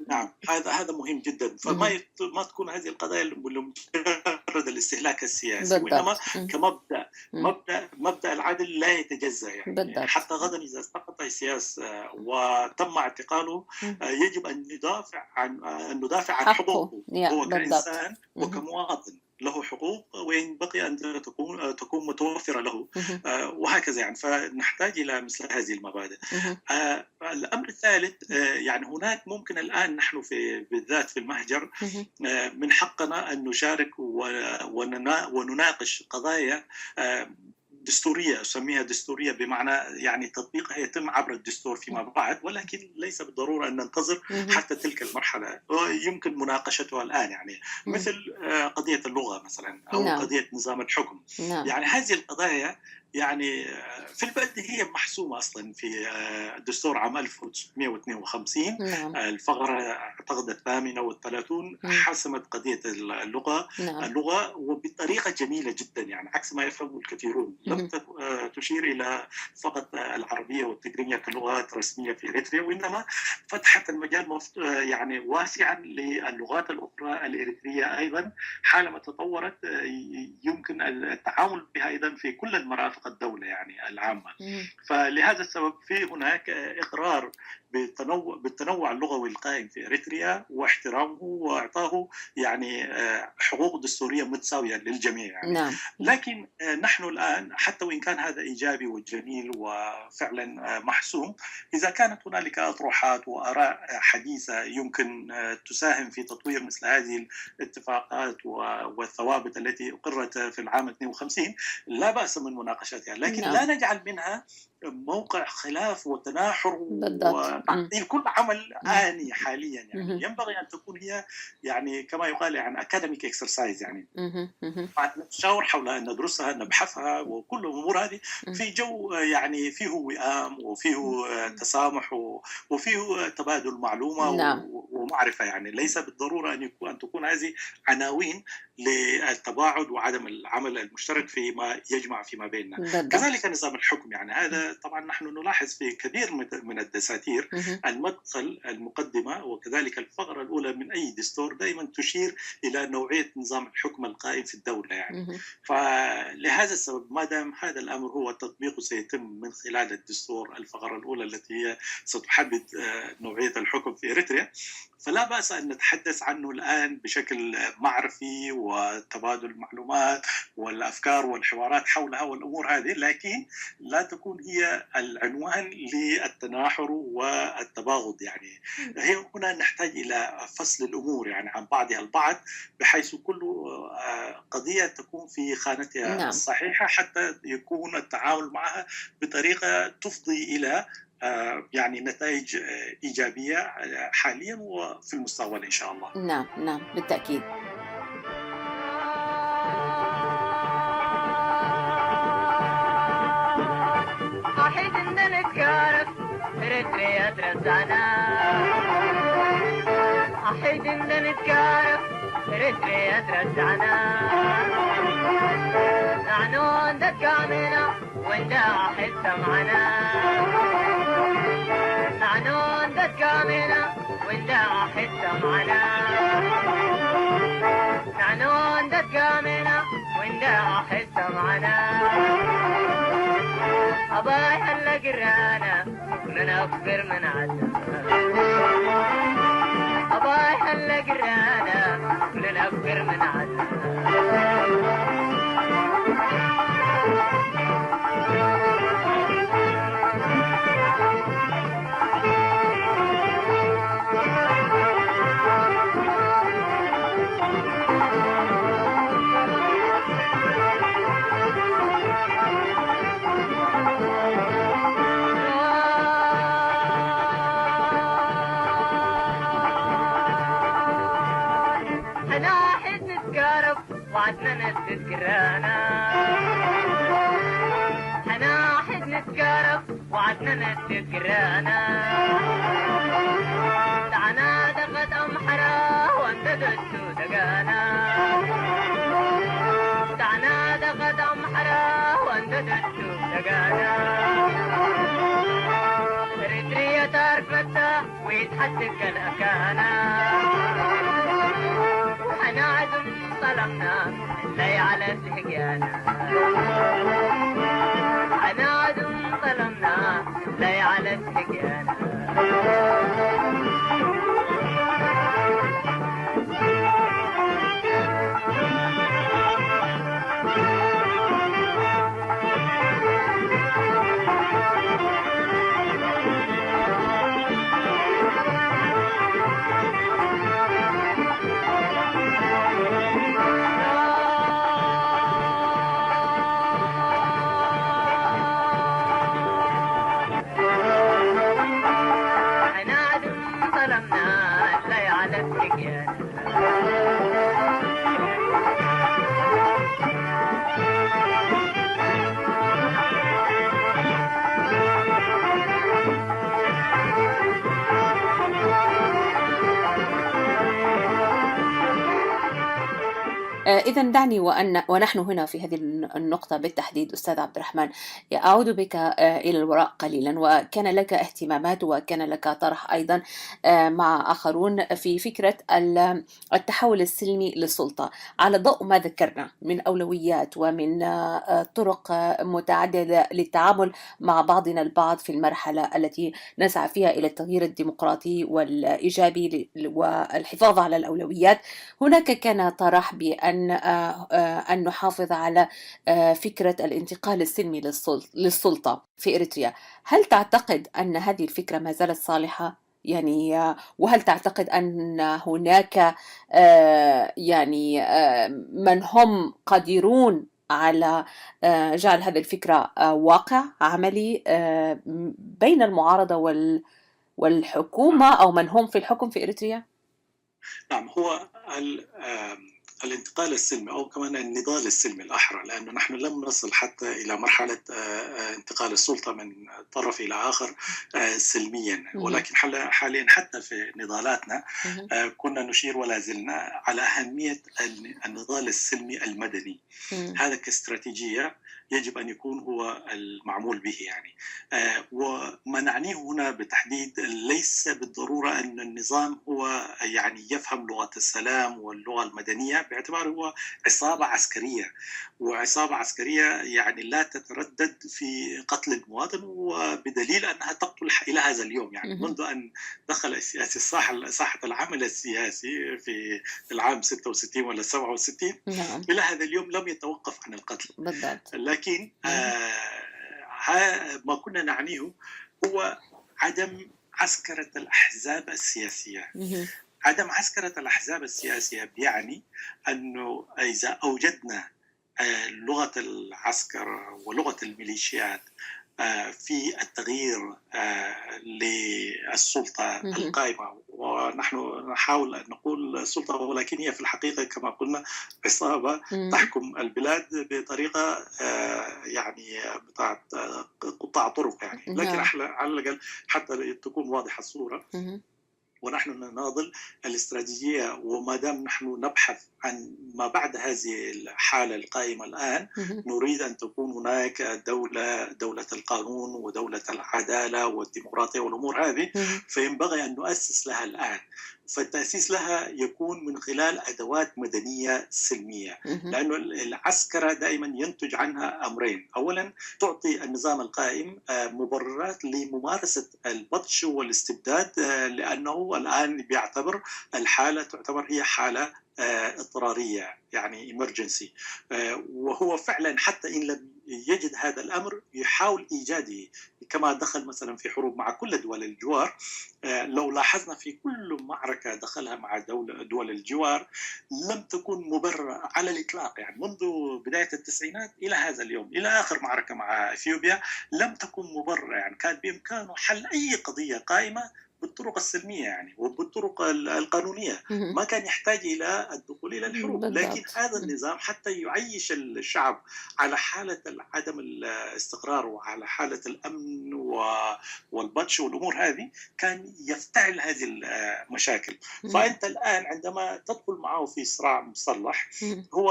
نعم، هذا مهم جدا. مهم. ما تكون هذه القضايا لمجرد الاستهلاك السياسي، وإنما بالضبط. كمبدأ. مم. مبدأ العدل لا يتجزأ. يعني بالضبط. حتى غدا إذا سقط السياسي وتم اعتقاله، مم. يجب أن ندافع عن حقه. حقوقه هو بالضبط. كإنسان مهم. وكمواطن. له حقوق وينبغي أن تكون متوفرة له، مهم. وهكذا. يعني فنحتاج إلى مثل هذه المبادئ. مهم. الأمر الثالث، يعني هناك ممكن الآن نحن بالذات في المهجر مهم. من حقنا أن نشارك ونناقش قضايا دستورية، أسميها دستورية، بمعنى يعني تطبيقها يتم عبر الدستور فيما بعد، ولكن ليس بالضرورة أن ننتظر مهم. حتى تلك المرحلة. يمكن مناقشتها الآن، يعني مم. مثل قضية اللغة مثلا، أو نعم. قضية نظام الحكم. نعم. يعني هذه القضايا يعني في البدء هي محسومة أصلا في دستور عام 1952. نعم. الفقرة أعتقد 38 مم. حسمت قضية اللغة. نعم. وبطريقة جميلة جدا، يعني عكس ما يفهمه الكثيرون. لم مهم. تشير إلى فقط العربية والتجريبية كلغات رسمية في إريتريا، وإنما فتحت المجال يعني واسعا للغات الأخرى الإريترية أيضا. حالما تطورت يمكن التعامل بها أيضا في كل المرافق الدولة يعني العامة. مهم. فلهذا السبب في هناك إقرار بالتنوع اللغوي القائم في إريتريا، واحترامه وإعطاه يعني حقوق دستورية متساوية للجميع يعني. نعم. لكن نحن الآن حتى وإن كان هذا إيجابي وجميل وفعلا محسوم، إذا كانت هنالك أطروحات وآراء حديثة يمكن تساهم في تطوير مثل هذه الاتفاقات والثوابت التي أقرت في العام 52، لا بأس من مناقشتها، لكن نعم. لا نجعل منها موقع خلاف وتناحر بالضبط. وتعطيل كل عمل آني حاليا. يعني مهم. ينبغي أن تكون هي يعني كما يقال يعني academic exercise، يعني مهم. مهم. نتشاور حولها، أن ندرسها، نبحثها، وكل الأمور هذه في جو يعني فيه وئام وفيه تسامح وفيه تبادل معلومة نعم. ومعرفة. يعني ليس بالضرورة أن تكون هذه عناوين للتباعد وعدم العمل المشترك فيما يجمع فيما بيننا. بالضبط. كذلك نظام الحكم، يعني هذا طبعا نحن نلاحظ في كثير من الدساتير الدستور. المدخل المقدمة وكذلك الفقرة الأولى من أي دستور دائما تشير إلى نوعية نظام الحكم القائم في الدولة يعني. فلهذا السبب ما دام هذا الأمر هو تطبيقه سيتم من خلال الدستور الفقرة الأولى التي هي ستحدد نوعية الحكم في إريتريا، فلا بأس أن نتحدث عنه الآن بشكل معرفي وتبادل المعلومات والأفكار والحوارات حولها والأمور هذه، لكن لا تكون هي العنوان للتناحر والتباغض. يعني هنا نحتاج إلى فصل الأمور يعني عن بعضها البعض، بحيث كل قضية تكون في خانتها الصحيحة حتى يكون التعامل معها بطريقة تفضي إلى يعني نتائج إيجابية حاليا وفي المستقبل إن شاء الله. نعم بالتأكيد. أحيد إن نتكارف إريتريا ترزعنا، أحيد إن نتكارف إريتريا ترزعنا، نعنون دكامنا وإنت أحد سمعنا، نعنون دكامنا وإنت أحد سمعنا، نعنون دكامنا وإنت أحد سمعنا، أباي هلا قرانا كلنا أكبر من عدنا، أباي هلا قرانا كلنا أكبر من عدنا. وعدنا نتذكرانا، حنا حد نتقارب وعدنا نتذكرانا، دعنا دقت أمحرا وانت دسو دقانا، دعنا دقت أمحرا وانت دسو دقانا، إريتريا تارفتها ويتحدق الأكانا، حنا عزم طلبنا لي على سحقانا، أنا عدم طلبنا لي على سحقانا. إذن دعني ونحن هنا في هذه النقطة بالتحديد أستاذ عبد الرحمن أعود بك إلى الوراء قليلا، وكان لك اهتمامات وكان لك طرح أيضا مع آخرون في فكرة التحول السلمي للسلطة على ضوء ما ذكرنا من أولويات ومن طرق متعددة للتعامل مع بعضنا البعض في المرحلة التي نسعى فيها إلى التغيير الديمقراطي والإيجابي والحفاظ على الأولويات. هناك كان طرح بأن أن نحافظ على فكرة الانتقال السلمي للسلطة في إريتريا. هل تعتقد أن هذه الفكرة ما زالت صالحة؟ يعني وهل تعتقد أن هناك يعني من هم قادرون على جعل هذه الفكرة واقع عملي بين المعارضة والحكومة أو من هم في الحكم في إريتريا؟ نعم، هو الانتقال السلمي أو كمان النضال السلمي الأحرى، لأنه نحن لم نصل حتى إلى مرحلة انتقال السلطة من طرف إلى آخر سلميا، ولكن حاليا حتى في نضالاتنا كنا نشير ولا زلنا على أهمية النضال السلمي المدني. هذا كاستراتيجية يجب أن يكون هو المعمول به يعني. وما نعنيه هنا بالتحديد ليس بالضرورة أن النظام هو يعني يفهم لغة السلام واللغة المدنية، باعتباره هو عصابة عسكرية، وعصابة عسكرية يعني لا تتردد في قتل المواطن، وبدليل أنها تقتل إلى هذا اليوم يعني مهم. منذ أن دخل السياسي ساحة العمل السياسي في العام 66 ولا 67 نعم إلى هذا اليوم لم يتوقف عن القتل. بالضبط. لكن مهم. ما كنا نعنيه هو عدم عسكرة الأحزاب السياسية. مهم. عدم عسكرة الأحزاب السياسية بيعني أنه إذا أوجدنا لغة العسكر ولغة الميليشيات في التغيير للسلطة مهم. القائمة، ونحن نحاول أن نقول سلطة ولكن هي في الحقيقة كما قلنا عصابة مهم. تحكم البلاد بطريقة يعني بتاعت قطاع طرق يعني، لكن نعم. على الأقل حتى تكون واضحة الصورة. مهم. ونحن نناضل الاستراتيجية، وما دام نحن نبحث عن ما بعد هذه الحالة القائمة الآن، مهم. نريد أن تكون هناك دولة القانون ودولة العدالة والديمقراطية والأمور هذه، مهم. فينبغي أن نؤسس لها الآن. فالتأسيس لها يكون من خلال أدوات مدنية سلمية، مهم. لأن العسكرة دائما ينتج عنها أمرين: أولا تعطي النظام القائم مبررات لممارسة البطش والاستبداد، لأنه الآن بيعتبر الحالة تعتبر هي حالة اضطرارية يعني emergency. وهو فعلا حتى إن لم يجد هذا الأمر يحاول إيجاده، كما دخل مثلا في حروب مع كل دول الجوار. لو لاحظنا في كل معركة دخلها مع دول الجوار لم تكن مبررة على الإطلاق، يعني منذ بداية التسعينات إلى هذا اليوم إلى آخر معركة مع إثيوبيا لم تكن مبررة، يعني كان بإمكانه حل أي قضية قائمة بالطرق السلمية يعني وبالطرق القانونية، مهم. ما كان يحتاج إلى الدخول إلى الحروب. لكن بالضبط. هذا النظام حتى يعيش الشعب على حالة عدم الاستقرار وعلى حالة الأمن والبطش والأمور هذه، كان يفتعل هذه المشاكل. مهم. فأنت الآن عندما تدخل معه في صراع مسلح، مهم. هو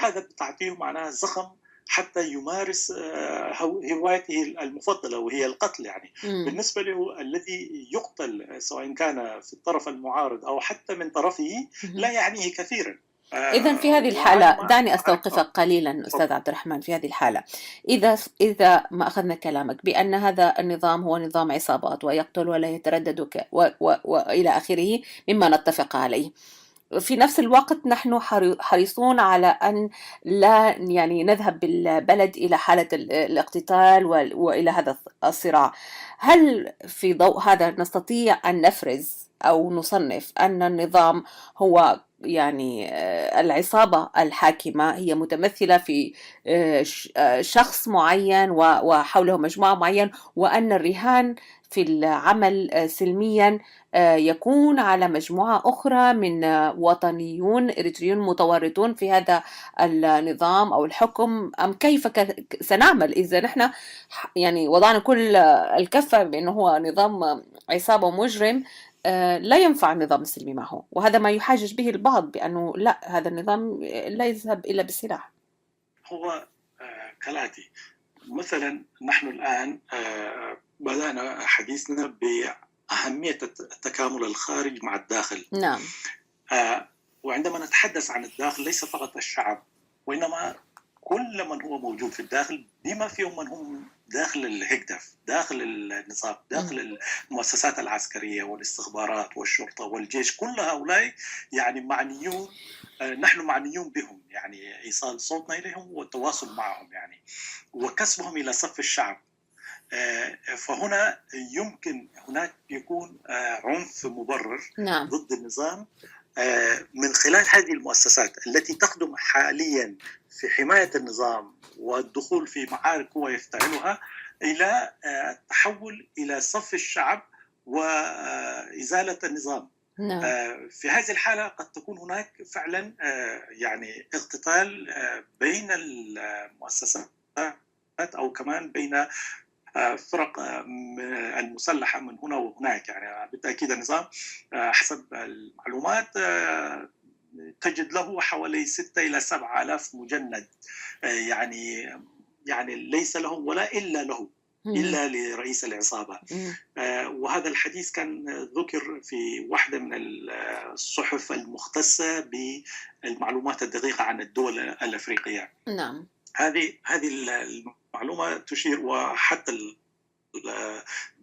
هذا بتعطيه معناه زخم حتى يمارس هوايته المفضلة وهي القتل يعني. مهم. بالنسبة له الذي يقتل سواء كان في الطرف المعارض أو حتى من طرفه لا مهم. يعنيه كثيرا. إذا في هذه وهذا الحالة ما دعني أستوقفك قليلا أستاذ عبد الرحمن. في هذه الحالة إذا ما أخذنا كلامك بأن هذا النظام هو نظام عصابات ويقتل ولا يتردد وإلى آخره مما نتفق عليه، في نفس الوقت نحن حريصون على أن لا يعني نذهب بالبلد إلى حالة الاقتتال وإلى هذا الصراع. هل في ضوء هذا نستطيع أن نفرز أو نصنف أن النظام هو يعني العصابة الحاكمة هي متمثلة في شخص معين وحوله مجموعة معين، وأن الرهان في العمل سلميا يكون على مجموعة أخرى من وطنيون إريتريون متورطون في هذا النظام أو الحكم؟ أم كيف سنعمل إذا نحن يعني وضعنا كل الكفة بأنه هو نظام عصابة مجرم؟ لا ينفع النظام السلمي معه، وهذا ما يحاجج به البعض بأنه لا، هذا النظام لا يذهب إلا بالسلاح. هو كالآتي: مثلا نحن الآن بدأنا حديثنا بأهمية التكامل الخارج مع الداخل. نعم. وعندما نتحدث عن الداخل ليس فقط الشعب، وإنما كل من هو موجود في الداخل، بما فيهم من هم داخل الهجدف، داخل النظام، داخل المؤسسات العسكرية والاستخبارات والشرطة والجيش. كل هؤلاء يعني معنيون، نحن معنيون بهم، يعني إيصال صوتنا إليهم والتواصل معهم يعني وكسبهم إلى صف الشعب. فهنا يمكن هناك يكون عنف مبرر نعم. ضد النظام من خلال هذه المؤسسات التي تخدم حاليا في حماية النظام والدخول في معارك هو يفتعلها، إلى التحول إلى صف الشعب وإزالة النظام. نعم. في هذه الحالة قد تكون هناك فعلا يعني اقتتال بين المؤسسات أو كمان بين فرق المسلحة من هنا وهناك. يعني بالتأكيد النظام حسب المعلومات تجد له حوالي 6 إلى 7 آلاف مجند يعني يعني ليس له ولا إلا له، مهم. إلا لرئيس العصابة. مم. وهذا الحديث كان ذكر في واحدة من الصحف المختصة بالمعلومات الدقيقة عن الدول الأفريقية. نعم. هذه المعلومة تشير، وحتى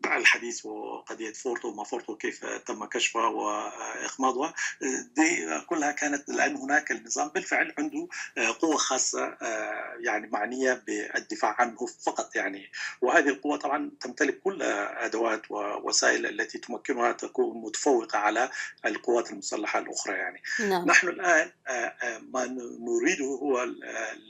الحديث وقضية فورتو وما فورتو كيف تم كشفها وإخمادها، دي كلها كانت لأن هناك النظام بالفعل عنده قوة خاصة يعني معنية بالدفاع عنه فقط يعني. وهذه القوة طبعا تمتلك كل أدوات ووسائل التي تمكنها تكون متفوقة على القوات المسلحة الأخرى يعني. نعم. نحن الآن ما نريده هو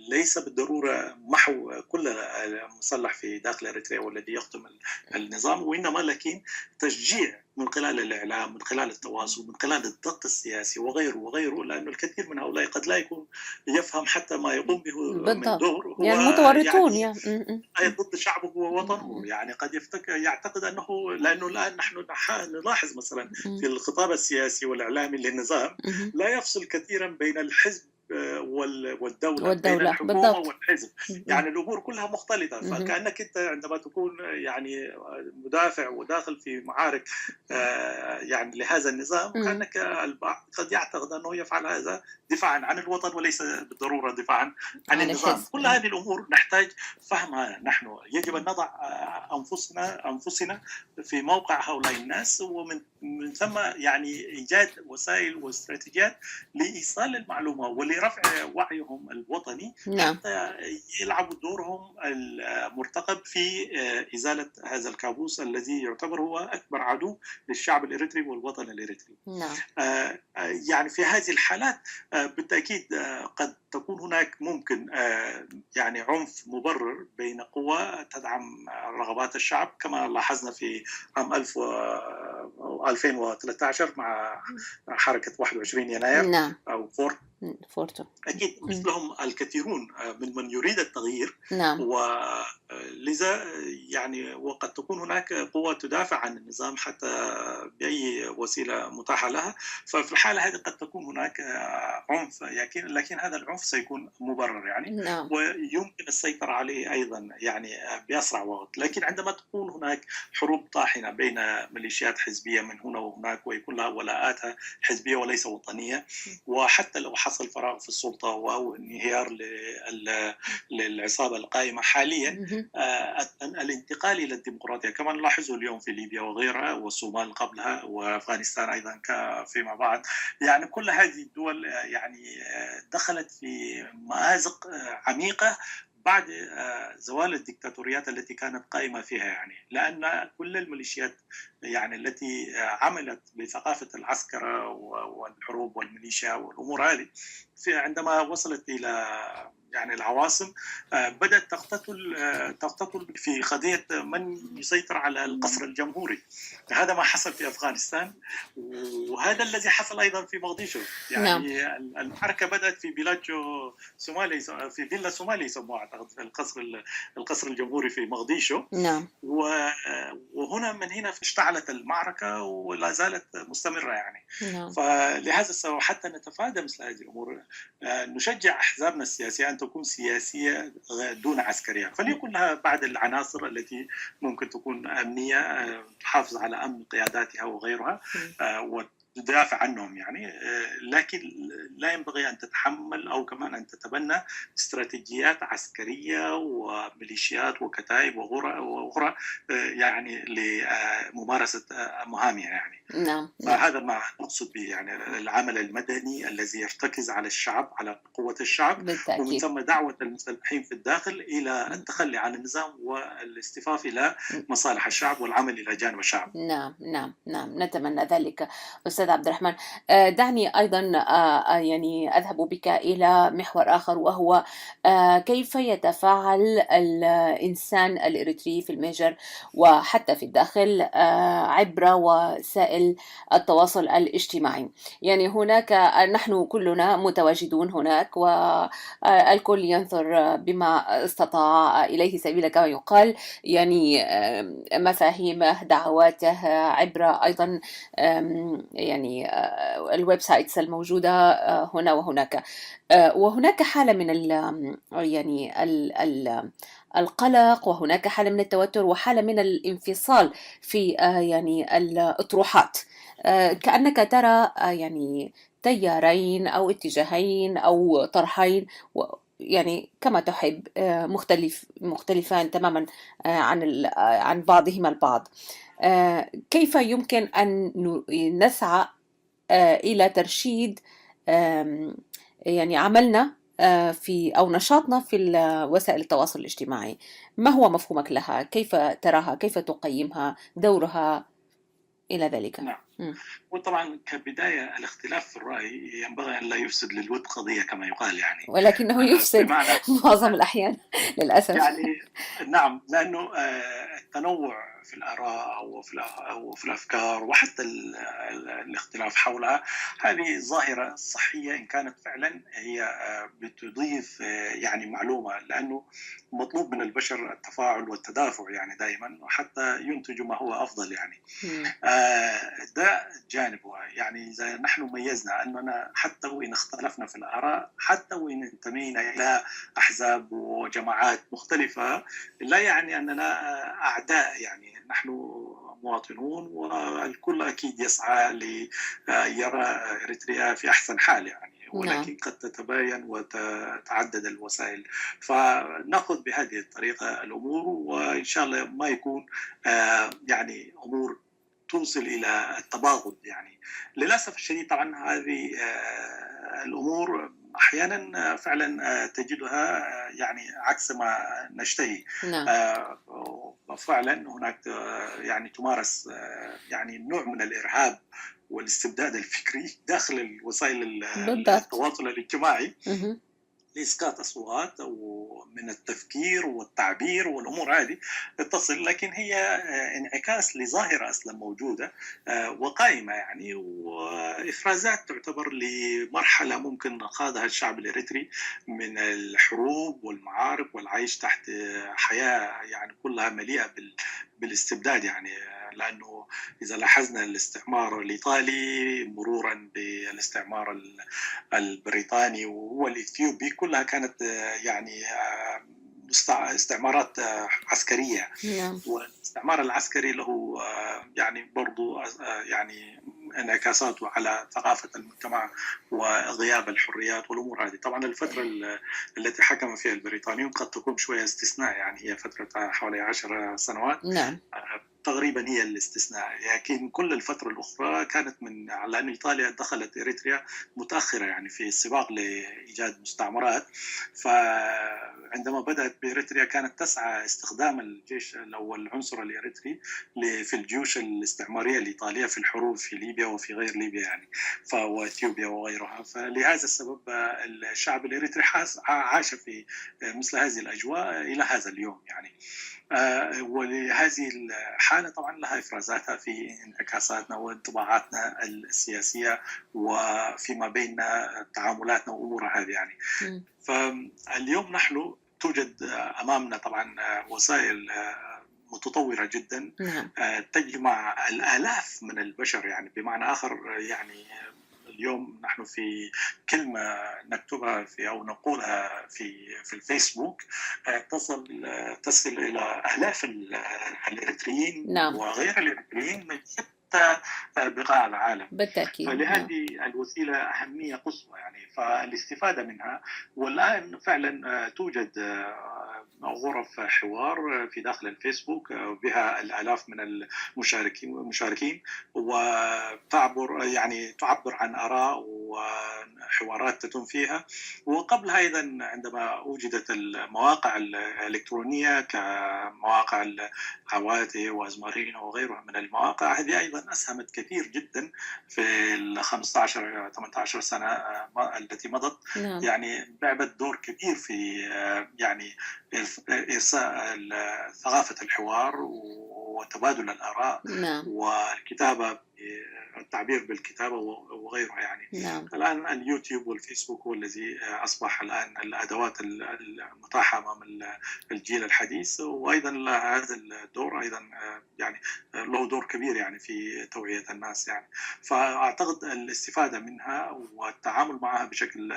ليس بالضرورة محو كل المسلح في داخل إريتريا والذي يخدم النظام، وإنما لكن تشجيع من خلال الإعلام، من خلال التواصل، من خلال الضغط السياسي وغيره وغيره، لأن الكثير من هؤلاء قد لا يكون يفهم حتى ما يقوم به من بالضبط، دور هو يعني متورطون يعني يعني. ضد شعبه ووطنه. يعني قد يعتقد أنه، لأنه الآن نحن نلاحظ مثلا في الخطاب السياسي والإعلامي للنظام لا يفصل كثيرا بين الحزب والدولة، بين والدولة الحكومة بالضبط. والحزب. يعني الأمور كلها مختلطة. مهم. فكأنك أنت عندما تكون يعني مدافع وداخل في معارك يعني لهذا النظام، مم. كأنك البعض قد يعتقد أنه يفعل هذا دفاعا عن الوطن وليس بالضرورة دفاعا عن عن النظام. الحزب. كل هذه الأمور نحتاج فهمها. نحن يجب أن نضع أنفسنا في موقع هؤلاء الناس، ومن ثم يعني إيجاد وسائل واستراتيجيات لإيصال المعلومة ولرفع وعيهم الوطني، نعم. حتى يلعبوا دورهم المرتقب في إزالة هذا الكابوس الذي يعتبر هو أكبر عدو للشعب الإريتري والوطن الإريتري. نعم. يعني في هذه الحالات بالتأكيد قد تكون هناك ممكن يعني عنف مبرر بين قوى تدعم رغبات الشعب، كما لاحظنا في عام 2013 مع حركة 21 يناير نعم. أو فورتو. أكيد مثلهم الكثيرون من يريد التغيير. نعم. ولذا يعني وقد تكون هناك قوة تدافع عن النظام حتى بأي وسيلة متاحة لها. ففي الحالة هذه قد تكون هناك عنف، لكن هذا العنف سيكون مبرر يعني. نعم. ويمكن السيطرة عليه أيضا يعني بأسرع وقت. لكن عندما تكون هناك حروب طاحنة بين ميليشيات حزبية من هنا وهناك، ويكون لها ولاءاتها حزبية وليس وطنية، وحتى لو حصل فراغ في السلطة أو انهيار للعصابة القائمة حاليا، مهم. الانتقال إلى الديمقراطية كما نلاحظه اليوم في ليبيا وغيرها، والصومال قبلها، وأفغانستان أيضا فيما بعد. يعني كل هذه الدول يعني دخلت في مأزق عميقة بعد زوال الدكتاتوريات التي كانت قائمة فيها يعني. لأن كل الميليشيات يعني التي عملت بثقافة العسكرة والحروب والميليشيا والأمور هذه، عندما وصلت إلى يعني العواصم بدأت تقتتل في قضية من يسيطر على القصر الجمهوري. هذا ما حصل في أفغانستان، وهذا الذي حصل أيضا في مقديشو. نعم. يعني المعركة بدأت في بلادجو سومالي، في فيلا سومالي يسموها أعتقد، القصر الجمهوري في مقديشو. نعم. وهنا من هنا اشتعلت المعركة ولا زالت مستمرة يعني. نعم. فلهذا السبب حتى نتفادى مثل هذه الأمور نشجع أحزابنا السياسية أن تكون سياسية دون عسكرية، فليكن لها بعض العناصر التي ممكن تكون أمنية تحافظ على أمن قياداتها وغيرها وتدافع عنهم يعني. لكن لا ينبغي أن تتحمل أو كمان أن تتبنى استراتيجيات عسكرية وميليشيات وكتائب وأخرى يعني لممارسة مهامها يعني. نعم. فهذا ما نقصد به يعني العمل المدني الذي يرتكز على الشعب، على قوة الشعب، ومن بالتأكيد. ثم دعوة المسلحين في الداخل إلى التخلي عن النظام والاصطفاف إلى مصالح الشعب والعمل إلى جانب الشعب. نعم. نعم. نعم. نتمنى ذلك أستاذ عبد الرحمن. دعني أيضا يعني أذهب بك إلى محور آخر، وهو كيف يتفاعل الإنسان الإريتري في الميجر وحتى في الداخل عبر وسائل التواصل الاجتماعي. يعني هناك نحن كلنا متواجدون هناك، والكل ينظر بما استطاع إليه سبيل كما يقال، يعني مفاهيمه، دعواته، عبر أيضا يعني يعني الويب سايتس الموجودة هنا وهناك. وهناك حالة من يعني القلق، وهناك حالة من التوتر، وحالة من الانفصال في يعني الأطروحات. كأنك ترى يعني تيارين أو اتجاهين أو طرحين، يعني كما تحب، مختلفان تماما عن بعضهما البعض. كيف يمكن أن نسعى إلى ترشيد يعني عملنا في أو نشاطنا في وسائل التواصل الاجتماعي؟ ما هو مفهومك لها؟ كيف تراها؟ كيف تقيمها؟ دورها إلى ذلك؟ نعم. وطبعا كبداية الاختلاف في الرأي ينبغي أن لا يفسد للود قضية كما يقال يعني. ولكنه يفسد بمعنى معظم الأحيان للأسف. يعني نعم، لأنه التنوع في الآراء أو في الأفكار وحتى الاختلاف حولها، هذه ظاهرة صحية إن كانت فعلا هي بتضيف يعني معلومة، لأنه مطلوب من البشر التفاعل والتدافع يعني دائما، وحتى ينتجوا ما هو أفضل يعني. ده جانبه. يعني إذا نحن ميزنا أننا حتى وإن اختلفنا في الآراء، حتى وإن انتمينا إلى أحزاب وجماعات مختلفة، لا يعني أننا أعداء. يعني نحن مواطنون، والكل أكيد يسعى ليرى إريتريا في أحسن حال يعني، نعم. ولكن قد تتباين وتتعدد الوسائل. فنأخذ بهذه الطريقة الأمور، وإن شاء الله ما يكون يعني أمور توصل إلى التباغض يعني. للأسف الشديد طبعا هذه الأمور أحيانا فعلا تجدها يعني عكس ما نشتهي. نعم. فعلا هناك يعني تمارس يعني نوع من الإرهاب والاستبداد الفكري داخل الوسائل بالضبط. التواصل الاجتماعي مهم. لإسقاط أصوات ومن التفكير والتعبير والأمور هذه تصل، لكن هي انعكاس لظاهرة أصلا موجودة وقائمة يعني، وإفرازات تعتبر لمرحلة ممكن خاضها الشعب الإريتري من الحروب والمعارك والعيش تحت حياة يعني كلها مليئة بالاستبداد يعني. لأنه إذا لاحظنا الاستعمار الإيطالي مرورا بالاستعمار البريطاني والإثيوبي، كلها كانت يعني استعمارات عسكرية. نعم. والاستعمار العسكري له يعني برضو يعني انعكاساته على ثقافة المجتمع وغياب الحريات والأمور هذه. طبعا الفترة التي حكم فيها البريطانيون قد تكون شوية استثناء، يعني هي فترة حوالي 10 سنوات نعم. تقريبا هي الاستثناء، لكن كل الفترة الأخرى كانت لأن إيطاليا دخلت إريتريا متأخرة يعني في السباق لإيجاد مستعمرات. فعندما بدأت بإريتريا كانت تسعى استخدام الجيش أو العنصر الإريتري في الجيوش الاستعمارية الإيطالية في الحروب في ليبيا وفي غير ليبيا يعني، وإثيوبيا وغيرها. فلهذا السبب الشعب الإريتري عاش في مثل هذه الأجواء إلى هذا اليوم يعني. ولهذه الحالة طبعا لها إفرازاتها في انعكاساتنا وانطباعاتنا السياسية وفيما بيننا تعاملاتنا وأمورها هذه يعني. فاليوم نحن توجد أمامنا طبعا وسائل متطورة جدا تجمع الآلاف من البشر يعني. بمعنى آخر يعني اليوم نحن في كلمة نكتبها أو نقولها في الفيسبوك تصل إلى آلاف الإريتريين نعم. وغير الإريتريين من شتى بقاع العالم. بالتأكيد. فلهذه الوسيلة أهمية قصوى يعني، فالاستفادة منها. والآن فعلا توجد غرف حوار في داخل الفيسبوك بها الآلاف من المشاركين وتعبر عن آراء وحوارات تتم فيها. وقبلها أيضا عندما وجدت المواقع الإلكترونية كمواقع الهواتف وأزمارين وغيرها من المواقع، هذه أيضا أسهمت كثير جدا في ال 15-18 سنة التي مضت. نعم. يعني لعبت دور كبير في يعني إرساء ثقافة الحوار وتبادل الآراء نعم. والكتابة التعبير بالكتابة وغيرها يعني. نعم. الآن اليوتيوب والفيسبوك هو الذي أصبح الآن الأدوات المتاحة أمام الجيل الحديث، وأيضا هذا الدور أيضا يعني له دور كبير يعني في توعية الناس يعني. فأعتقد الاستفادة منها والتعامل معها بشكل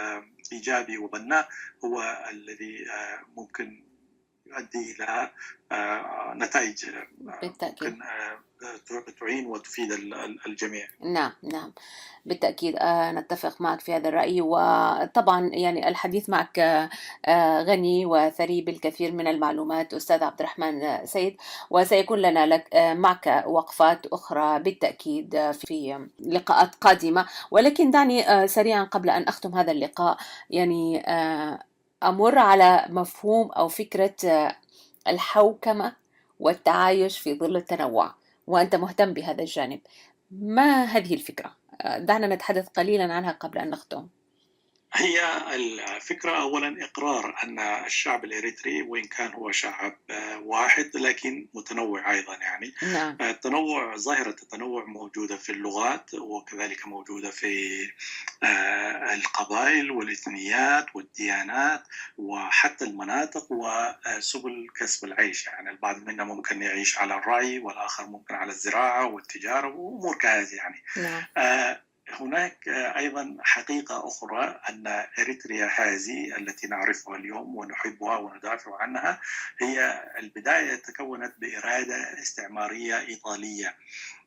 إيجابي وبناء هو الذي ممكن يؤدي إلى نتائج بالتأكيد. ممكن تعين وتفيد الجميع. نعم، نعم، بالتأكيد نتفق معك في هذا الرأي، وطبعا يعني الحديث معك غني وثري بالكثير من المعلومات أستاذ عبد الرحمن سيد، وسيكون لنا معك وقفات أخرى بالتأكيد في لقاءات قادمة. ولكن دعني سريعا قبل أن أختم هذا اللقاء يعني أمر على مفهوم أو فكرة الحوكمة والتعايش في ظل التنوع، وأنت مهتم بهذا الجانب. ما هذه الفكرة؟ دعنا نتحدث قليلا عنها قبل أن نختم. هي الفكرة أولا إقرار أن الشعب الإريتري وإن كان هو شعب واحد لكن متنوع أيضا يعني. نعم. ظاهرة التنوع موجودة في اللغات وكذلك موجودة في القبائل والإثنيات والديانات وحتى المناطق وسبل كسب العيش. يعني البعض منا ممكن يعيش على الرعي والآخر ممكن على الزراعة والتجارة وأمور كهذه يعني. نعم. هناك أيضا حقيقة أخرى أن إريتريا هذه التي نعرفها اليوم ونحبها وندافع عنها هي البداية تكونت بإرادة استعمارية إيطالية،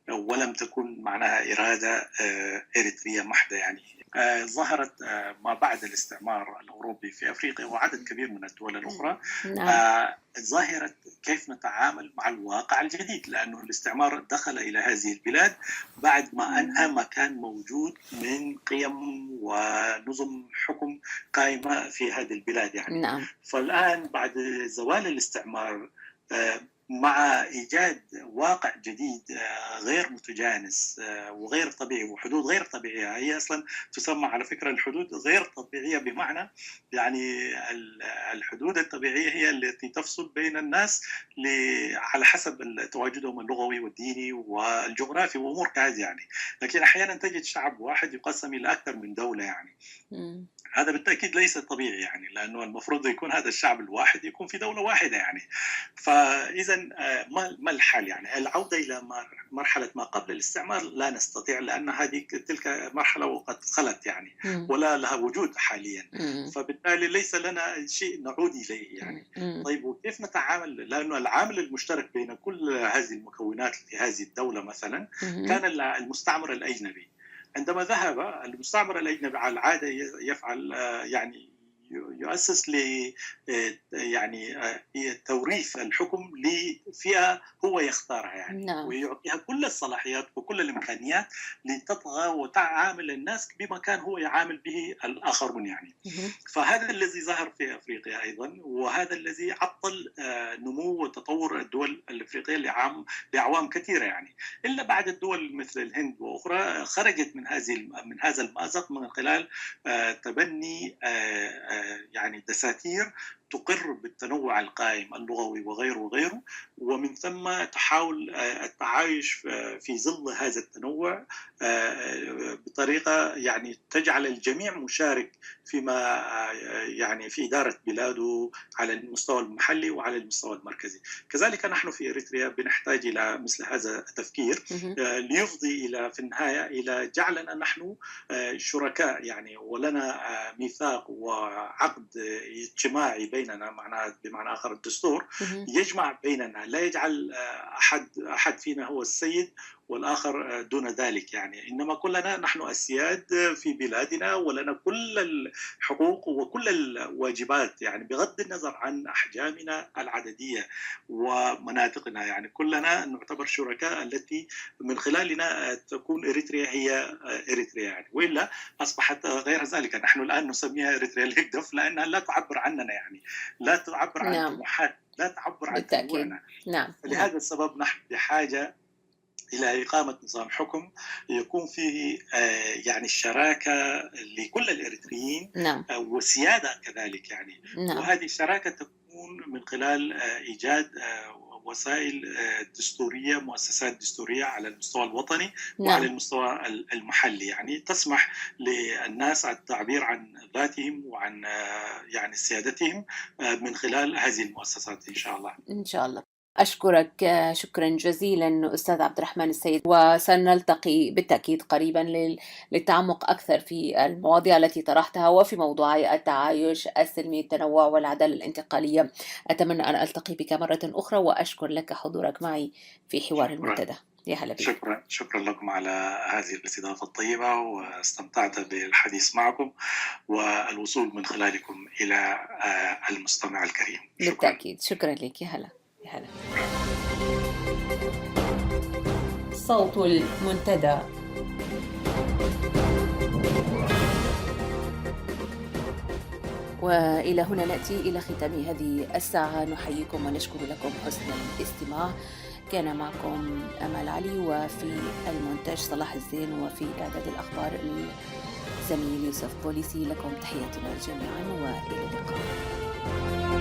ولم تكن معناها إرادة إريترية محضة يعني. ظهرت ما بعد الاستعمار الأوروبي في أفريقيا وعدد كبير من الدول الأخرى. نعم. ظاهرة كيف نتعامل مع الواقع الجديد، لأنه الاستعمار دخل إلى هذه البلاد بعد ما أنهى ما كان موجود من قيم ونظم حكم قائمة في هذه البلاد يعني. نعم. فالآن بعد زوال الاستعمار مع إيجاد واقع جديد غير متجانس وغير طبيعي وحدود غير طبيعية. هي أصلا تسمى على فكرة الحدود غير طبيعية، بمعنى يعني الحدود الطبيعية هي التي تفصل بين الناس على حسب تواجدهم اللغوي والديني والجغرافي وأمور كهذه يعني. لكن أحيانا تجد شعب واحد يقسم إلى أكثر من دولة يعني. هذا بالتأكيد ليس طبيعي يعني، لأنه المفروض يكون هذا الشعب الواحد يكون في دولة واحدة يعني. فإذا ما الحل يعني؟ العودة إلى مرحلة ما قبل الاستعمار لا نستطيع، لأن تلك مرحلة وقد خلت يعني ولا لها وجود حاليا. فبالتالي ليس لنا شيء نعود إليه يعني. طيب وكيف نتعامل؟ لأنه العامل المشترك بين كل هذه المكونات في هذه الدولة مثلا كان المستعمر الأجنبي. عندما ذهب المستعمر الأجنبي على العادة يفعل يعني يؤسس يعني توريث الحكم لفئة هو يختارها يعني. نعم. ويعطيها كل الصلاحيات وكل الإمكانيات لتطغى وتعامل الناس بما كان هو يعامل به الآخرون يعني. فهذا الذي ظهر في أفريقيا أيضا، وهذا الذي عطل نمو وتطور الدول الأفريقية لأعوام كثيرة يعني. إلا بعد الدول مثل الهند وأخرى خرجت من هذا المأزق من خلال تبني يعني دساتير تقر بالتنوع القائم اللغوي وغيره، ومن ثم تحاول التعايش في ظل هذا التنوع بطريقة يعني تجعل الجميع مشارك فيما يعني في إدارة بلاده على المستوى المحلي وعلى المستوى المركزي. كذلك نحن في إريتريا بنحتاج إلى مثل هذا التفكير ليفضي في النهاية إلى جعلنا نحن شركاء يعني، ولنا ميثاق وعقد اجتماعي بيننا، بمعنى آخر الدستور يجمع بيننا، لا يجعل أحد فينا هو السيد والآخر دون ذلك يعني. إنما كلنا نحن السياد في بلادنا ولنا كل الحقوق وكل الواجبات يعني، بغض النظر عن أحجامنا العددية ومناطقنا يعني. كلنا نعتبر شركاء التي من خلالنا تكون إريتريا هي إريتريا يعني. وإلا أصبحت غير ذلك. نحن الآن نسميها إريتريا الهكدف لأنها لا تعبر عننا يعني، لا تعبر عن طموحات، لا تعبر عن تنوعنا. نعم. لهذا السبب نحن بحاجة إلى إقامة نظام حكم يكون فيه يعني الشراكة لكل الإريتريين. نعم. وسيادة كذلك يعني. نعم. وهذه الشراكة تكون من خلال إيجاد وسائل دستورية، مؤسسات دستورية على المستوى الوطني وعلى نعم. المستوى المحلي، يعني تسمح للناس التعبير عن ذاتهم وعن يعني سيادتهم من خلال هذه المؤسسات إن شاء الله. إن شاء الله. أشكرك شكرا جزيلا أستاذ عبد الرحمن السيد، وسنلتقي بالتأكيد قريبا للتعمق أكثر في المواضيع التي طرحتها وفي موضوعي التعايش السلمي، التنوع والعدالة الانتقالية. أتمنى أن ألتقي بك مرة أخرى، وأشكر لك حضورك معي في حوار شكرا المنتدى. يا هلا بك. شكرا لكم على هذه الاستضافة الطيبة، واستمتعت بالحديث معكم والوصول من خلالكم إلى المستمع الكريم. شكرا. بالتأكيد. شكرا لك. يا هلا. يا هلا. صوت المنتدى. وإلى هنا نأتي إلى ختام هذه الساعة. نحييكم ونشكر لكم حسن الاستماع. كان معكم أمال علي، وفي المونتاج صلاح الزين، وفي إعداد الأخبار الزميل يوسف بوليسي. لكم تحياتنا جميعا وإلى اللقاء.